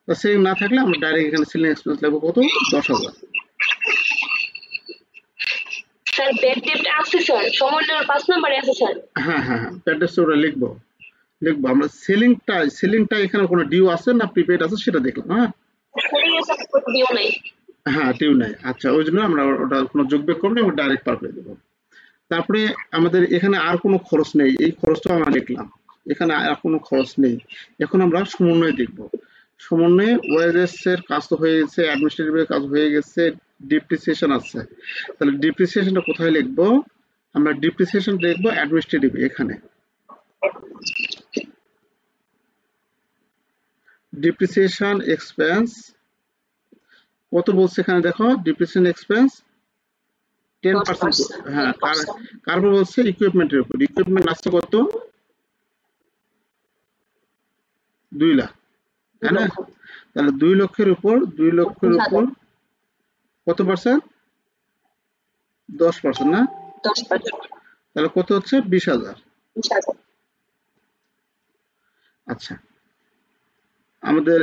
তো সেলিং না থাকলে আমরা ডাইরেক্ট এখানে সেলিং এক্সপেন্স লিখবো কত? 10,000। স্যার ব্যাড ডেট আছে স্যার, সমন্বয়ের 5 নম্বরে আছে স্যার। হ্যাঁ হ্যাঁ হ্যাঁ, ব্যাড ডেটস ওটা লিখবো। আমরা সেলিংটা এখানে কোনো ডিউ আছে না প্রিপেড আছে সেটা দেখলাম। হ্যাঁ সেলিং এর সাথে কোনো ডিউ নাই। হ্যাঁ, ডিউ নাই। আচ্ছা, ওই জন্য আমরা ওটা কোনো যোগ বিয়োগ করবো না, আমরা ডাইরেক্ট পার করে দেবো। তারপরে আমাদের এখানে আর কোনো খরচ নেই, এই খরচটাও আমরা লিখলাম। এখানে আর কোনো খরচ নেই। এখন আমরা সমন্বয় দেখব। সমন্বয়ে ওয়েজেস এর কাজ তো হয়ে গেছে, অ্যাডমিনিস্ট্রেটিভ এর কাজ হয়ে গেছে, ডিপ্রিসিয়েশন আছে। তাহলে ডিপ্রিসিয়েশনটা কোথায় লিখবো? আমরা ডিপ্রিসিয়েশন লিখবো অ্যাডমিনিস্ট্রেটিভ এখানে। ডিপ্রিসিয়েশন এক্সপেন্স কত বলছে এখানে দেখো, ডিপ্রিসিয়েশন এক্সপেন্স 10%। হ্যাঁ, কার উপর বলছে? ইকুইপমেন্টের উপর। ইকুইপমেন্ট আসছে কত? 2 লাখ, তাই না? তাহলে 2 লক্ষের উপর কত পার্সেন্ট? 10%, না? 10%। তাহলে কত হচ্ছে? 20,000। 20,000। আচ্ছা, আমাদের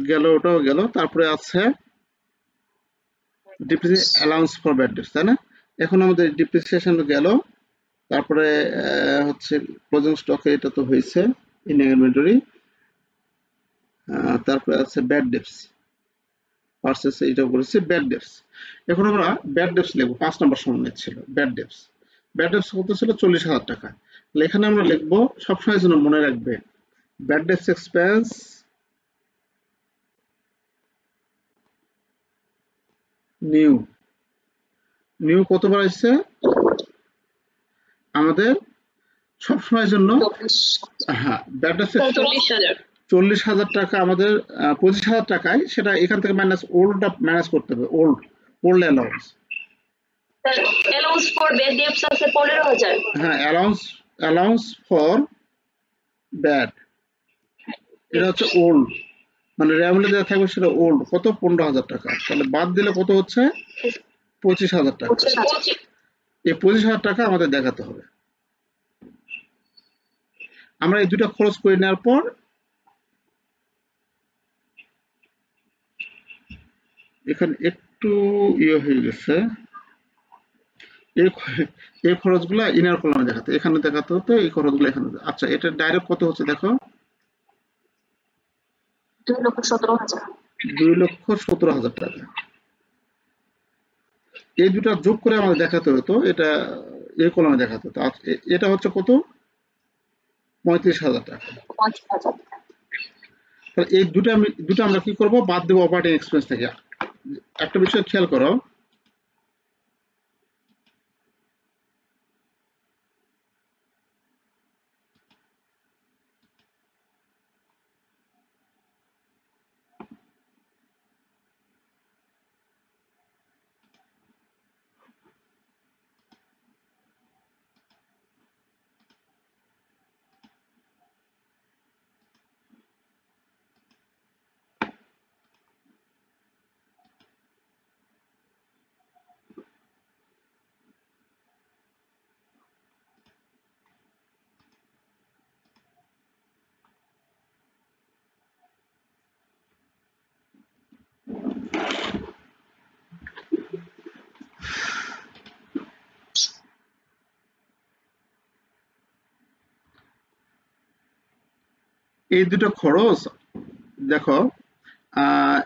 গেল, ওটাও গেল। তারপরে আছে depreciation allowance for bad dates, তাই না? এখন আমাদের ডিপ্রিসিয়েশন গেল। তারপরে হচ্ছে ক্লোজিং স্টকে এটা তো হয়েছে, ইনভেন্টরি। তারপরে আছে ব্যাড ডেটস, পারচেস এইটাও করেছি, ব্যাড ডেটস। এখন আমরা ব্যাড ডেটস লিখবো। 5 নম্বর সমন্বয় ছিল ব্যাড ডেটস। ব্যাড ডেটস কত ছিল? 40,000 টাকা। তাহলে এখানে আমরা লিখবো, সবসময় জন্য মনে রাখবে, ব্যাড ডেটস এক্সপেন্স নিউ কতবার আসছে আমাদের সবসময়ের জন্য? হ্যাঁ, ব্যাড ডেটস এক্সপেন্স 40,000। 40,000 টাকা আমাদের 25,000 টাকায়, সেটা এখান থেকে মাইনাস ওল্ডটা ম্যানেজ করতে হবে। Old allowance. Sir allowance for bad dates আছে 15,000। হ্যাঁ, অ্যালাউন্স ফর ব্যাড, এটা হচ্ছে ওল্ড, মানে রেমলে দেওয়া থাকবে সেটা ওল্ড। কত? 15,000 টাকা। তাহলে বাদ দিলে কত হচ্ছে? 25,000 টাকা। 25,000। এই 25,000 টাকা আমাদের দেখাতে হবে। আমরা এই দুটা খরচ করে নেওয়ার পর এখানে একটু ইয়ে হয়ে গেছে, এই খরচগুলো ইনার কলামে দেখাতে, এখানে দেখাতে হতো এই খরচগুলো এখানে। আচ্ছা, এটা ডাইরেক্ট কত হচ্ছে দেখো? 2,17,000। 2,17,000 টাকা। এই দুটা যোগ করে আমাদের দেখাতে হতো, এটা এই কলামে দেখাতে হতো। এটা হচ্ছে কত? 35,000 টাকা। 5,000। তাহলে এই দুটো আমরা কি করব? বাদ দেবো অপারেটিং এক্সপেন্স থেকে। একটা বিষয় খেয়াল করো, এই দুটো খরচ দেখো, আহ,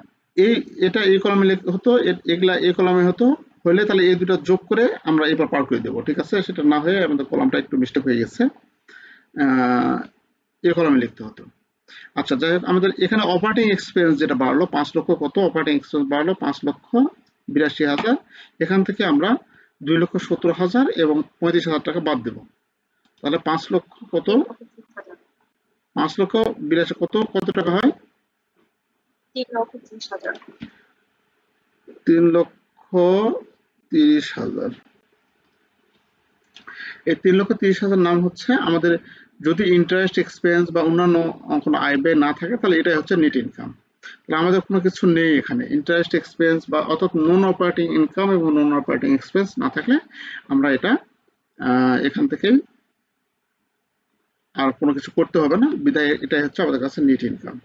এটা এই কলামে হতো, এগুলা এই কলামে হতো, হলে তাহলে এই দুটো যোগ করে আমরা এবার পার করে দেবো, ঠিক আছে? সেটা না হয়ে আমাদের কলামটা একটু মিস্টেক হয়ে গেছে, এই কলামে লিখতে হতো। আচ্ছা, যাই হোক, আমাদের এখানে অপারেটিং এক্সপেন্স যেটা বাড়লো 5 লক্ষ, কত অপারেটিং এক্সপেন্স বাড়লো? 5,82,000। এখান থেকে আমরা 2,17,000 এবং 35,000 টাকা বাদ দেব, তাহলে 5 লক্ষ কত? 5,82,000 কত কত টাকা হয়? 3,30,000। 3,30,000। এই 3,30,000 নাম হচ্ছে আমাদের, যদি ইন্টারেস্ট এক্সপেন্স বা অন্যান্য কোনো আয় ব্যয় না থাকে তাহলে এটাই হচ্ছে নেট ইনকাম। তাহলে আমাদের কোনো কিছু নেই এখানে, ইন্টারেস্ট এক্সপেন্স বা অর্থাৎ নন অপারেটিং ইনকাম এবং নন অপারেটিং এক্সপেন্স না থাকলে আমরা এটা এখান থেকেই আর কোনো কিছু করতে হবে না, বিদায় এটাই হচ্ছে আমাদের কাছে নেট ইনকাম।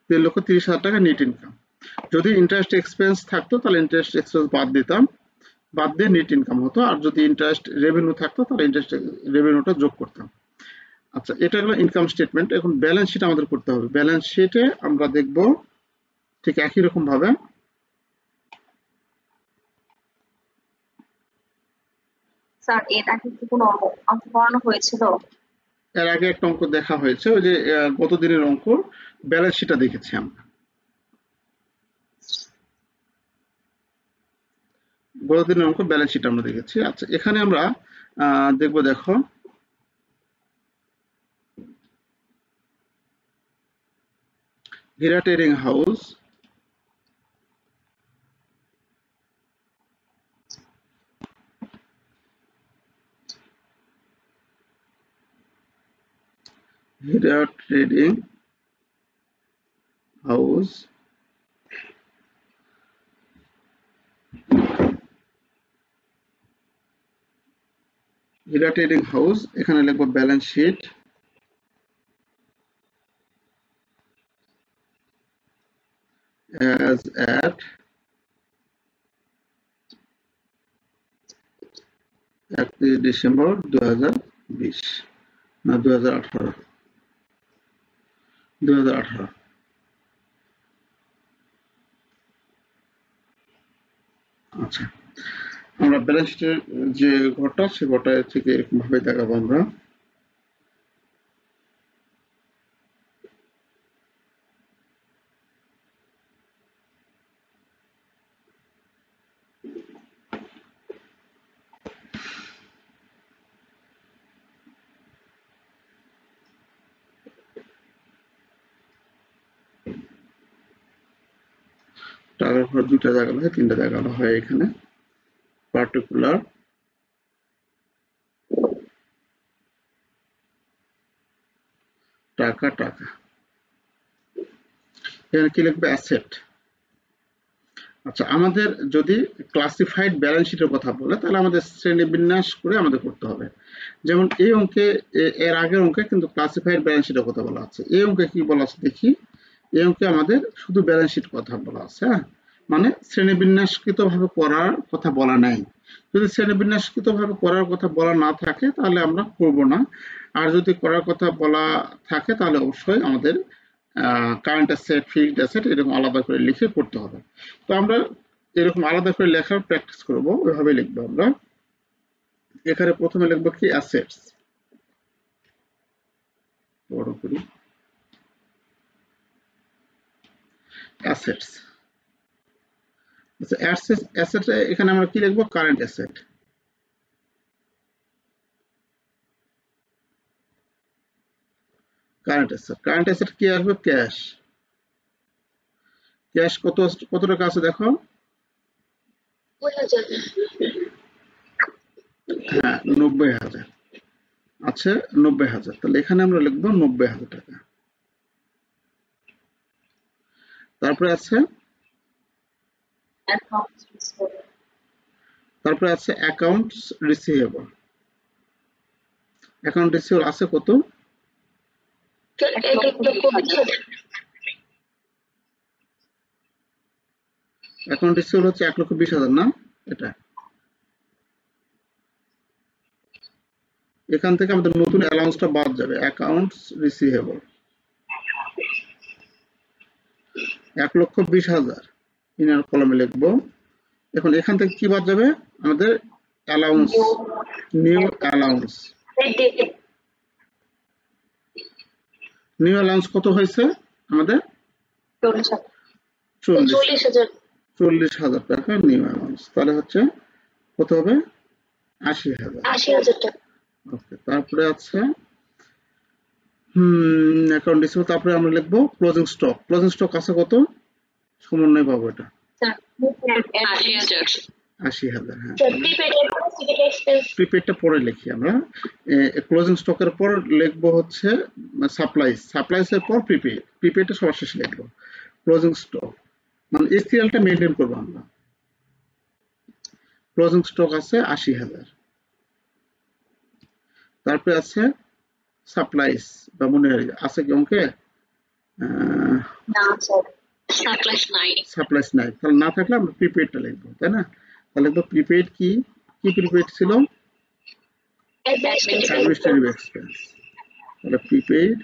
$3,30,000 net income. যদি ইন্টারেস্ট এক্সপেন্স থাকতো তাহলে ইন্টারেস্ট এক্সপেন্স বাদ দিতাম, বাদ দিয়ে নেট ইনকাম হতো, আর যদি ইন্টারেস্ট রেভিনিউ থাকতো তাহলে ইন্টারেস্ট রেভিনিউটা যোগ করতাম। আচ্ছা, এটা হলো ইনকাম স্টেটমেন্ট। এখন ব্যালেন্স শিট আমাদের করতে হবে। ব্যালেন্স শিটে আমরা দেখব ঠিক একই রকম ভাবে, স্যার এর আগে কি কোনো অঙ্ক করানো হয়েছিল? এর আগে একটা অঙ্ক দেখা হয়েছে, ওই যে গত দিনের অঙ্ক, ব্যালেন্স শিটটা দেখেছি আমরা, গত দিনের অঙ্ক ব্যালেন্স শিট আমরা দেখেছি। আচ্ছা, এখানে আমরা দেখবো, দেখো Hira trading house, Hira trading house Hira trading house, এখানে লিখবো balance sheet as at 31 December 2020 না 2018। আচ্ছা, আমরা ব্যালেন্স শিটের যে ঘরটা, সে ঘরটা থেকে এরকম ভাবে দেখাবো আমরা। টাকার ঘর দুইটা দেখানো হয়, তিনটা দেখানো হয় এখানে। পার্টিকুলার টাকা, টাকা এখানে কি লিখবে? অ্যাসেট। আচ্ছা, আমাদের যদি ক্লাসিফাইড ব্যালেন্স শিটের কথা বলে তাহলে আমাদের শ্রেণীবিন্যাস করে আমাদের করতে হবে। যেমন এই অঙ্কে, এর আগের অঙ্কে কিন্তু ক্লাসিফাইড ব্যালেন্স শিটের কথা বলা আছে। এই অঙ্কে কি বলা আছে দেখি? এই অঙ্কে আমাদের শুধু ব্যালেন্স শিট কথা বলা আছে, হ্যাঁ, মানে শ্রেণীবিন্যাসকৃত ভাবে করার কথা বলা নাই। যদি শ্রেণীবিন্যাসকৃত ভাবে করার কথা বলা না থাকে তাহলে আমরা করব না, আর যদি করার কথা বলা থাকে তাহলে অবশ্যই আমাদের কারেন্ট অ্যাসেট, ফিক্সড অ্যাসেট এরকম আলাদা করে লিখে করতে হবে। তো আমরা এরকম আলাদা করে লেখার প্র্যাকটিস করব, ওইভাবে লিখবো আমরা। এখানে প্রথমে লিখবো কি? অ্যাসেটস, বড় করি, অ্যাসেটস। আচ্ছা, অ্যাসেট এখানে আমরা কি লিখবো? Current asset. Current asset, current asset কি আসবে? ক্যাশ। ক্যাশ কত কত টাকা আছে দেখো? হ্যাঁ, 90,000 আছে, 90,000। তাহলে এখানে আমরা লিখবো 90,000 টাকা। তারপরে আছে অ্যাকাউন্টস রিসিভেবল। অ্যাকাউন্ট রিসিভেবল আছে কত? 1,20,000। অ্যাকাউন্ট রিসিভেবল হচ্ছে 1,20,000 না? এটা এখান থেকে আমাদের নতুন অ্যালাউন্সটা বাদ যাবে, অ্যাকাউন্টস রিসিভেবল 1,20,000 ইনার কলামে লিখবো। এখন এখান থেকে কি বাদ যাবে, আমাদের allowance, new allowance. New allowance কত হয়েছে আমাদের? 40,000 টাকা নিউ অ্যালাউন্স। তাহলে হচ্ছে কত হবে? 80,000 টাকা। ওকে, তারপরে আছে অ্যাকাউন্ট রিসিভেবল। তারপরে আমরা লিখবো ক্লোজিং স্টক। ক্লোজিং স্টক আছে কত? সমন্বয় পাবো এটা 80,000। হ্যাঁ, প্রিপেডটা পরে লিখি আমরা। ক্লোজিং স্টকের পর লিখবো হচ্ছে সাপ্লাইজ, সাপ্লাইজের পর প্রিপেড, প্রিপেডটা সবার শেষে লিখবো। ক্লোজিং স্টক মানে এই সিরিয়ালটা মেনটেন করবো আমরা। ক্লোজিং স্টক আছে 80,000। তারপরে আছে সাপ্লাইজ বা মনে আছে কি অঙ্কে? সাপ্লাইজ নাই, তাহলে না থাকলে আমরা প্রিপেডটা লিখবো, তাই না? তাহলে লিখবো প্রিপেড। কি কি প্রিপেড ছিল? Administrative expense. তাহলে প্রিপেড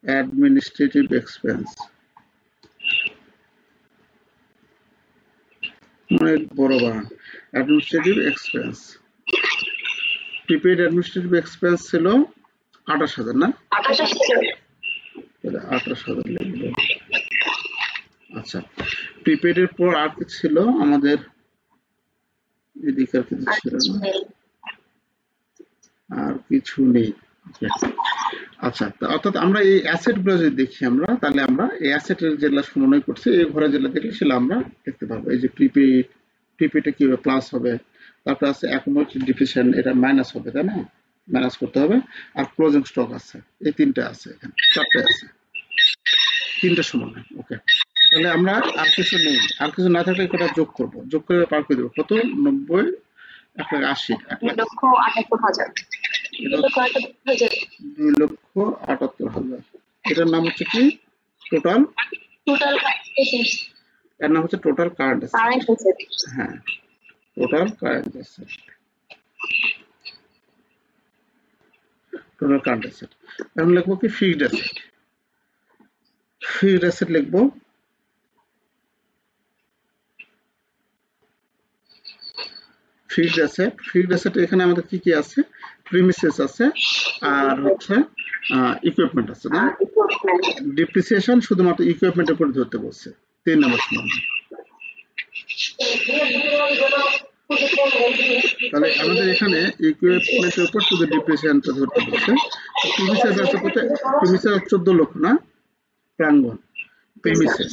অ্যাডমিনিস্ট্রেটিভ এক্সপেন্স, অনেক বড় বানান, administrative expense. Prepaid administrative expense ছিল 28,000 না? তাহলে 28,000 লিখবো। আচ্ছা, প্রিপেড এর পর আর কি ছিল আমাদের? এদিকে আর কিছু ছিল না, আর কিছু নেই। আচ্ছা, অর্থাৎ আমরা এই অ্যাসেট গুলো যদি দেখি আমরা, তাহলে আমরা এই অ্যাসেটের যেগুলো সমন্বয় করছি এই ঘরে যেগুলো দেখলে সেগুলো আমরা দেখতে পাবো। এই যে প্রিপেড, প্রিপেডে কি হবে? প্লাস হবে। তারপর আছে অ্যাকুমুলেটেড ডিপ্রিসিয়েশন, এটা মাইনাস হবে, তাই না? মাইনাস করতে হবে। আর ক্লোজিং স্টক আছে, এই তিনটা আছে, এখানে চারটে আছে, তিনটা সমন্বয়। ওকে, তাহলে আমরা আর কিছু নেই, আর কিছু না থাকলে এটা যোগ করব, যোগ করে পার করে দেবো। কত? 90, 1,80, 2,78,000। 2,78,000। এটার নাম হচ্ছে কি? টোটাল। এর নাম হচ্ছে টোটাল কারেন্ট অ্যাসেট। হ্যাঁ, total current asset, total current asset. এখন লিখবো কি? Fixed asset. ফিক্সড অ্যাসেট লিখবো ফিক্সড অ্যাসেট। ফিক্সড অ্যাসেট এখানে আমাদের কি কি আছে? প্রিমিসেস আছে, আর হচ্ছে ইকুইপমেন্ট আছে না? ডিপ্রিসিয়েশন শুধুমাত্র ইকুইপমেন্টের উপর ধরতে বলছে, 3 নম্বর সমন্বয়। তাহলে আমাদের এখানে ইকুইপমেন্টের উপর শুধু ডিপ্রিসিয়েশনটা ধরতে বলছে। প্রিমিসেস আছে কত? প্রিমিসেস 14 লক্ষ না? প্রাঙ্গণ প্রিমিসেস,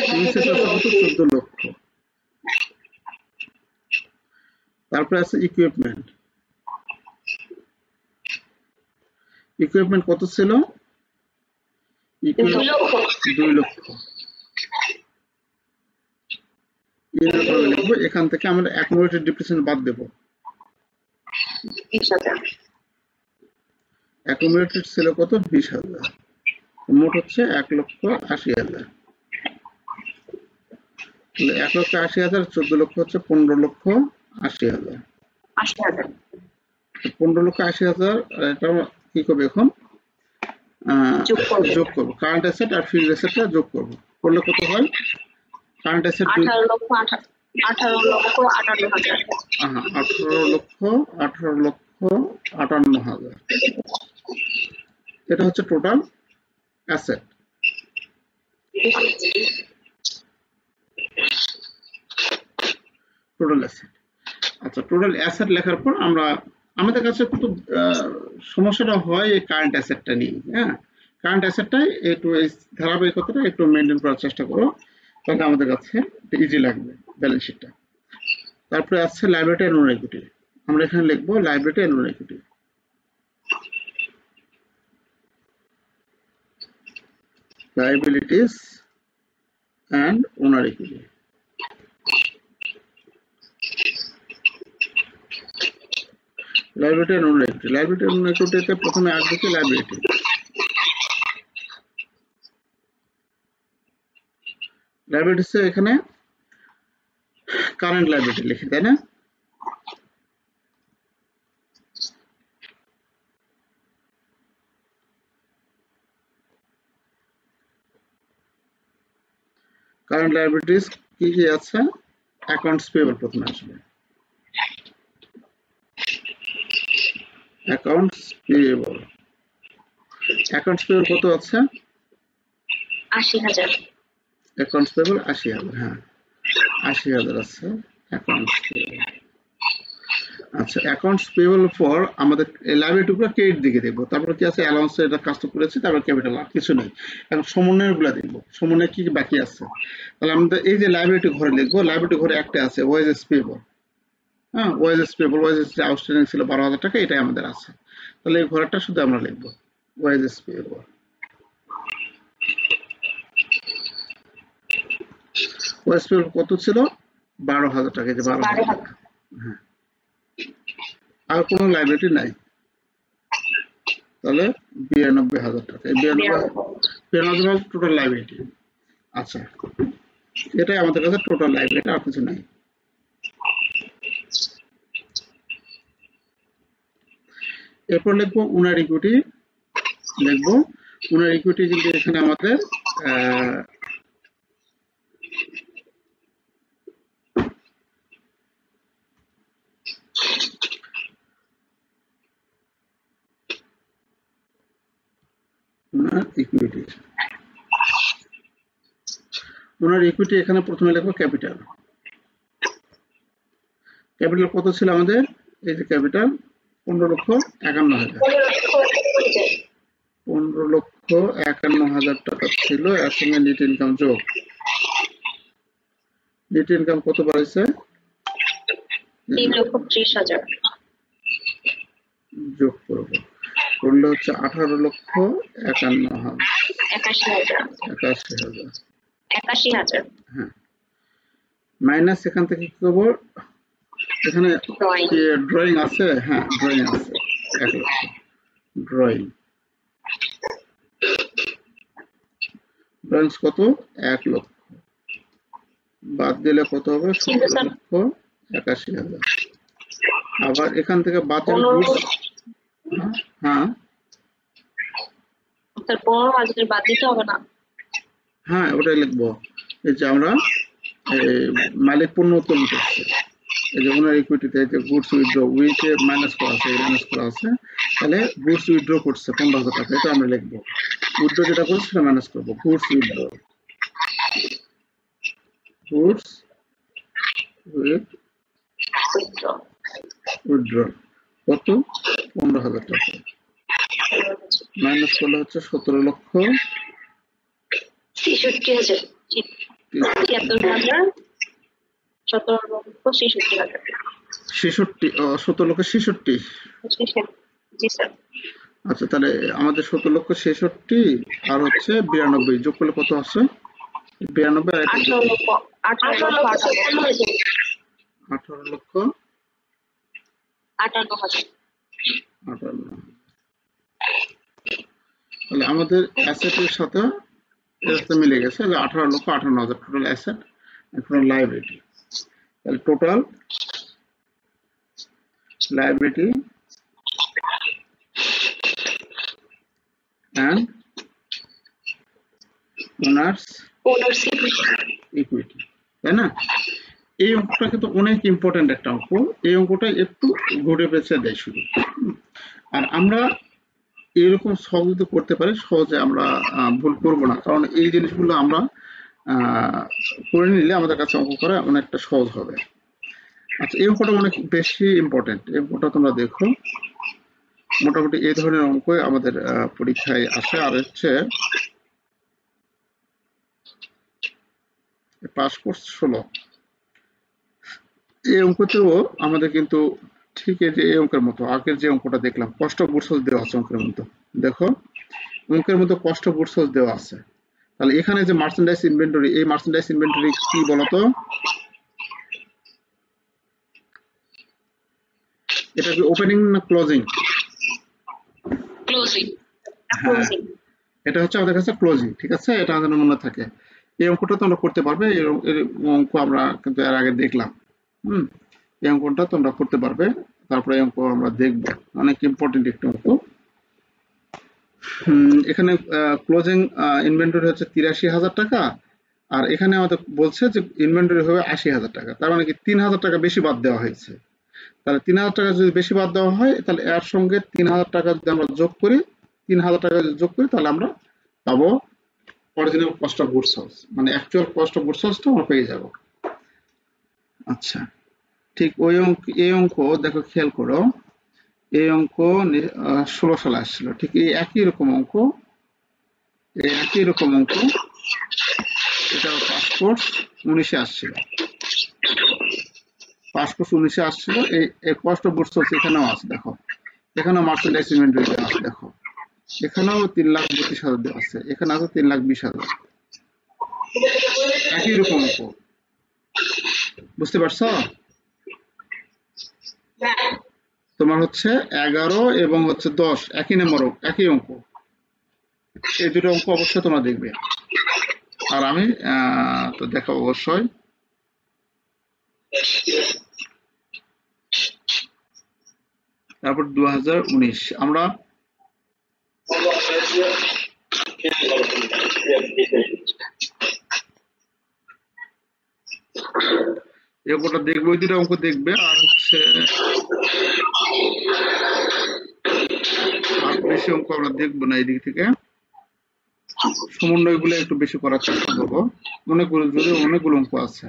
প্রিমিসেস আছে কত? 14 লক্ষ। তারপরে আছে ইকুইপমেন্ট। ইকুইপমেন্ট কত ছিল? 2 লক্ষ। লিখবো। এখান থেকে আমরা অ্যাকুমুলেটেড ডিপ্রিসিয়েশন বাদ দেব। অ্যাকুমুলেটেড ছিল কত? 20,000। মোট হচ্ছে 1,80,000। 1,80,000, 14 লক্ষ হচ্ছে 15,80,000। 15,80,000 এটা কি করবে এখন? যোগ করবো। কারেন্ট অ্যাসেট আর ফিক্সড অ্যাসেটটা যোগ করবো, করলে কত হয়? Current asset 18,58,000। এটা হচ্ছে টোটাল অ্যাসেট। Total asset. আচ্ছা, টোটাল অ্যাসেট লেখার পর আমরা, আমাদের কাছে কিন্তু সমস্যাটা হয় এই কারেন্ট অ্যাসেটটা নিয়ে। হ্যাঁ, কারেন্ট অ্যাসেটটাই একটু এই ধারাবাহিকতাটা একটু মেনটেন করার চেষ্টা করো, তাহলে আমাদের কাছে ইজি লাগবে ব্যালেন্স শিটটা। তারপরে আছে লাইবিলিটি এন্ড নন ইকুইটি। আমরা এখানে লিখবো liability and non equity. Liabilities and owner equity. Liability and owner equity. Liability and owner ইকুইটিতে প্রথমে আসবে কি? লাইবিলিটি। লাইবিলিটিসে এখানে কারেন্ট লাইবিলিটি লিখি, তাই না? কারেন্ট লাইবিলিটিস কি কি আছে? অ্যাকাউন্টস পেয়েবল প্রথমে আসবে, অ্যাকাউন্টস পেয়েবল। অ্যাকাউন্টস পেয়েবল কত আছে? 80,000। অ্যাকাউন্টস পেয়েবল 80,000, হ্যাঁ 80,000 আছে অ্যাকাউন্টস পেয়েবল। আচ্ছা, অ্যাকাউন্টস পেয়েবল ফর আমাদের লাইবিলিটিগুলো ক্রেডিট দিকে দেখবো, তারপর কি আছে অ্যালাউন্স, এটা কাজ তো করেছি, তারপর ক্যাপিটাল, আর কিছু নেই। এখন সমন্বয়গুলো দেখবো, সমন্বয় কি কি বাকি আছে। তাহলে আমাদের এই যে লাইবিলিটি ঘরে লিখবো, লাইবিলিটি ঘরে একটা আছে ওয়েজেস পেয়েবল, হ্যাঁ ওয়েজেস পেয়েবল, ওয়েজেস যে আউটস্ট্যান্ডিং ছিল 12,000 টাকা, এটাই আমাদের আছে। তাহলে এই ঘরটা শুধু আমরা লিখবো ওয়েজেস পেয়েবল। ওয়েজেস পেয়েবল কত ছিল? 12,000 টাকা, এই যে 12,000 টাকা। হ্যাঁ, আর কোনো লাইবিলিটি নাই, তাহলে 92,000 টাকা। এই 92,000 টোটাল লাইবিলিটি। আচ্ছা, এটাই আমাদের কাছে টোটাল লাইবিলিটি, আর কিছু নাই। এরপর লিখবো উনার ইকুইটি, লিখবো উনার ইকুইটি, কিন্তু এখানে আমাদের উনার ইকুইটি, উনার ইকুইটি এখানে প্রথমে লিখবো ক্যাপিটাল। ক্যাপিটাল কত ছিল আমাদের? এই যে ক্যাপিটাল 15,51,000, 15,51,000 টাকা ছিল। এর সঙ্গে নেট ইনকাম যোগ, নেট ইনকাম কত বাড়ছে? 3,30,000 যোগ করবো, করলে হচ্ছে 18,51,000, 81,000। হ্যাঁ মাইনাস এখান থেকে কি করবো? এখানে ড্রয়িং আছে, হ্যাঁ ড্রয়িং আছে 1 লক্ষ, ড্রয়িং ড্রয়িংস কত? 1 লক্ষ, বাদ দিলে কত হবে? 17,81,000। আবার এখান থেকে বাদ দিলে হ্যাঁ তারপর হাজার বাদ দিতে হবে না? হ্যাঁ ওটাই লিখবো। এই যে আমরা মালিক পণ্য উত্তোলন করছে, এই যে ওনার ইকুইটিতে যে গুডস উইথড্র, উইথে মাইনাস করা আছে, মাইনাস করা আছে, তাহলে গুডস উইথড্র করছে 15,000 টাকা, এটা আমরা লিখবো। উইথড্র যেটা করছে সেটা মাইনাস করবো, গুডস উইথড্র, গুডস উইথড্র কত? 15,000 টাকা, মাইনাস করলে হচ্ছে 17,63,000, 17,66,000। আচ্ছা, তাহলে আমাদের 17,66,000 আর হচ্ছে 92 যোগ করলে কত আছে? 92 আর 18,58,000। তাহলে আমাদের অ্যাসেটের সাথে এর সাথে মিলে গেছে, 18,58,000 টোটাল অ্যাসেট, টোটাল লাইবিলিটি। তাহলে total liability and owners equity, তাই না? এই অঙ্কটা কিন্তু অনেক ইম্পর্টেন্ট একটা অঙ্ক, এই অঙ্কটা একটু ঘুরে পেঁচে দেয় শুধু। আর আমরা এরকম সহজ করতে পারি, সহজে আমরা ভুল করব না, কারণ এই জিনিসগুলো আমরা করে নিলে আমাদের কাছে অঙ্ক করা অনেকটা সহজ হবে। আচ্ছা, এই অঙ্কটা অনেক বেশি ইম্পর্টেন্ট, এই অঙ্কটা তোমরা দেখো, মোটামুটি এই ধরনের অঙ্ক আমাদের পরীক্ষায় আসে। আর হচ্ছে পাসপোর্ট 16, এই অঙ্কতেও আমাদের কিন্তু ঠিক এই যে এই অঙ্কের মতো আগের যে অঙ্কটা দেখলাম, কষ্ট বুটসোর্স দেওয়া আছে অঙ্কের মতো, দেখো অঙ্কের মতো কষ্ট বুটসোর্স দেওয়া আছে। তাহলে এখানে যে মার্চেন্ডাইজ ইনভেন্টরি, এই মার্চেন্ডাইজ ইনভেন্টরি কি বলতো? এটা কি ওপেনিং না ক্লোজিং? ক্লোজিং। এটা হচ্ছে আমাদের কাছে ক্লোজিং, ঠিক আছে, এটা আমাদের মনে থাকে। এই অঙ্কটা তো আমরা করতে পারবে, এই অঙ্ক আমরা কিন্তু এর আগে দেখলাম। এই অঙ্কটা তোমরা করতে পারবে। তারপরে এই অঙ্ক আমরা দেখবো, অনেক ইম্পর্টেন্ট একটা অঙ্ক। এখানে ক্লোজিং ইনভেন্টরি হচ্ছে 83,000 টাকা, আর এখানে আমাদের বলছে যে ইনভেন্টরি হবে 80,000 টাকা, তার মানে কি 3,000 টাকা বেশি বাদ দেওয়া হয়েছে। তাহলে 3,000 টাকা যদি বেশি বাদ দেওয়া হয়, তাহলে এর সঙ্গে 3,000 টাকা যদি আমরা যোগ করি, 3,000 টাকা যদি যোগ করি, তাহলে আমরা পাবো original cost of goods sold, মানে অ্যাকচুয়াল কস্ট অফ গুডস সোল্ডটা আমরা পেয়ে যাব। আচ্ছা, ঠিক ওই অঙ্ক, এই অঙ্ক দেখো খেয়াল করো, এই অঙ্ক 16 সালে আসছিল, ঠিক এই একই রকম অঙ্ক, এটা পাসপোর্ট 19-এ আসছিল, এই কস্ট অফ গুডস সোল্ড এখানেও আছে, দেখো এখানেও মার্চেন্ডাইজ ইনভেন্টরি দেওয়া আছে, দেখো এখানেও 3,32,000 দেওয়া আছে, এখানে আছে 3,20,000, একই রকম অঙ্ক, বুঝতে পারছো? তোমার হচ্ছে 11 এবং হচ্ছে 10 একই নম্বর, একই অঙ্ক, এই দুটো অঙ্ক অবশ্যই তোমরা দেখবে, আর আমি তো দেখাবো অবশ্যই। তারপর 2019 আমরা এই অঙ্কটা দেখবো, ওই দুটো অঙ্ক দেখবে, আর হচ্ছে আর বেশি অঙ্ক আমরা দেখবো না, এই দিক থেকে সমন্বয় গুলো একটু বেশি করার চেষ্টা করবো, অনেকগুলো অঙ্ক আছে।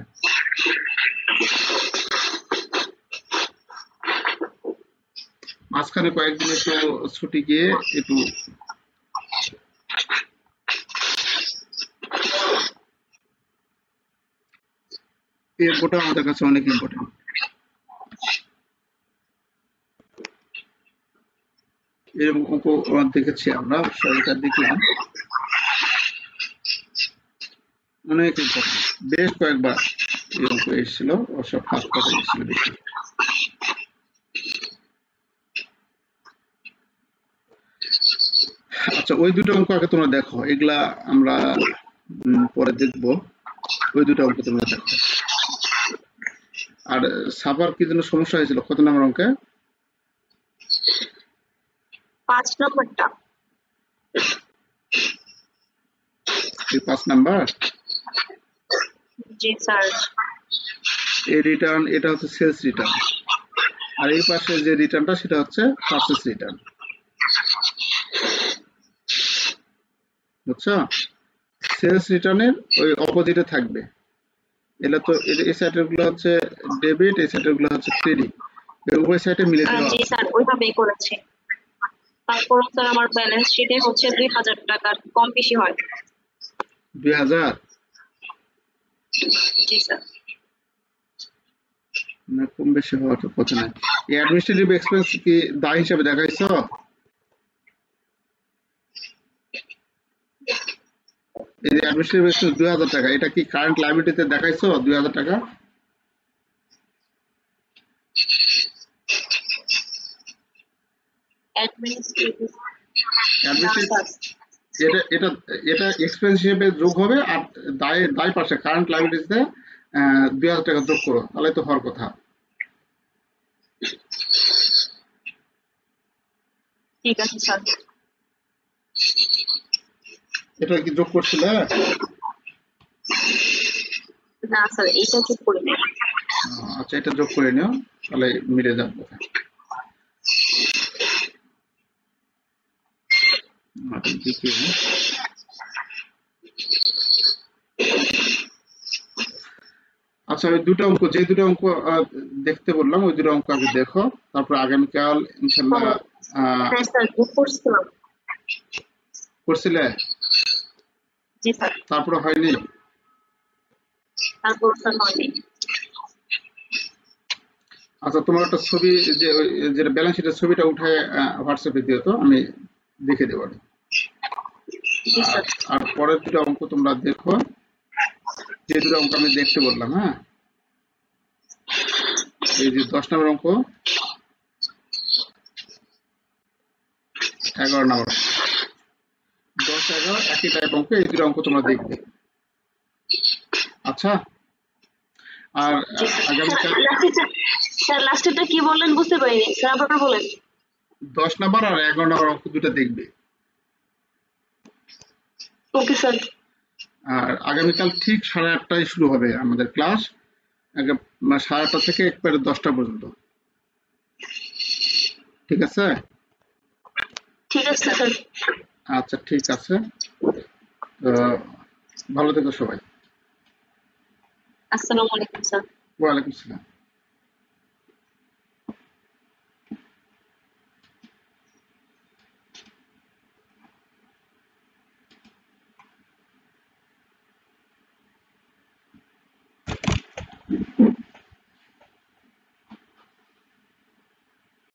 মাঝখানে কয়েকদিন একটু ছুটি গিয়ে একটু এই অঙ্কটা আমাদের কাছে অনেক ইম্পর্টেন্ট। এরকম অঙ্ক দেখেছি আমরা, এটা দেখলাম অনেক ইম্পর্টেন্ট, বেশ কয়েকবার এই অঙ্ক এসেছিল, অবশ্য ফার্স্ট পার্টে এসেছিল বেশি। আচ্ছা, ওই দুটো অঙ্ক আগে তোমরা দেখো, এগুলা আমরা পরে দেখবো, ওই দুটো অঙ্ক তোমরা দেখো। আর সাবার কি জন্য সমস্যা হয়েছিল, কত নম্বর অঙ্কে? 5 নম্বরটা। 5 নাম্বার। জি স্যার। এই রিটার্ন, এটা হচ্ছে সেলস রিটার্ন, আর এই পাশে যে রিটার্নটা সেটা হচ্ছে পারচেজ রিটার্ন, বুঝছো? সেলস রিটার্নের ওই অপোজিটে থাকবে, এটা তো এই সাইডের গুলো হচ্ছে ডেবিট, এই সাইডের গুলো হচ্ছে ক্রেডিট, উভয় সাইডে মিলে দেওয়া জি আছে। স্যার, ওইভাবেই করেছি। তারপর স্যার আমার ব্যালেন্স শিটে হচ্ছে 2,000 টাকা কম বেশি হয়। 2,000? জি স্যার। না, কম বেশি হওয়ার তো কথা নাই। এই অ্যাডমিনিস্ট্রেটিভ এক্সপেন্স কি দায় হিসাবে দেখাইছো? এই যে অ্যাডমিনিস্ট্রেটিভ এক্সপেন্স 2,000 টাকা, এটা কি কারেন্ট লায়াবিলিটিতে দেখাইছো 2,000 টাকা? অ্যাডমিনিস্ট্রেটিভ এটা এটা এটা এক্সপেন্স হিসেবে যোগ হবে, আর দায় পাশে কারেন্ট লায়াবিলিটিতে 2,000 টাকা যোগ করো, তাহলে তো হওয়ার কথা। ঠিক আছে স্যার। এটা কি যোগ করছিলে? না স্যার, এইটা যোগ করে নেই। আচ্ছা, এটা যোগ করে নিও, তাহলে মিলে যাবে কথা। আচ্ছা, ওই দুটো অঙ্ক, যে দুটো অঙ্ক দেখতে বললাম, ওই দুটো অঙ্ক আগে দেখো, তারপর আগামীকাল ইনশাল্লাহ হ্যাঁ স্যার, যোগ করছিলাম। করছিলে? জি স্যার। তারপরে হয়নি? তারপর স্যার হয়নি। আচ্ছা, তোমার একটা ছবি, যে যেটা ব্যালেন্স শিটের ছবিটা উঠায় হোয়াটসঅ্যাপে দিও তো, আমি দেখে দেবো। জি স্যার। আর পরের দুটো অঙ্ক তোমরা দেখো, যে দুটো অঙ্ক আমি দেখতে বললাম। হ্যাঁ, এই যে 10 নম্বর অঙ্ক, 11 নম্বর, 10, 11 একই টাইপ অঙ্ক, এই দুটো অঙ্ক তোমরা দেখবে। আচ্ছা, আর জি স্যার। আগামীকাল স্যার লাস্টেরটা কি বললেন বুঝতে পারিনি স্যার, আবার বলেন। 10 নাম্বার আর 11 নাম্বার অঙ্ক দুটো দেখবে। Okay sir. আর আগামীকাল ঠিক 8:30টায় শুরু হবে আমাদের ক্লাস, 8:30 থেকে একবারে 10টা পর্যন্ত। ঠিক আছে? ঠিক আছে স্যার। আচ্ছা ঠিক আছে, তো ভালো থেকো সবাই। আসসালামু আলাইকুম স্যার। ওয়ালাইকুম আসসালাম।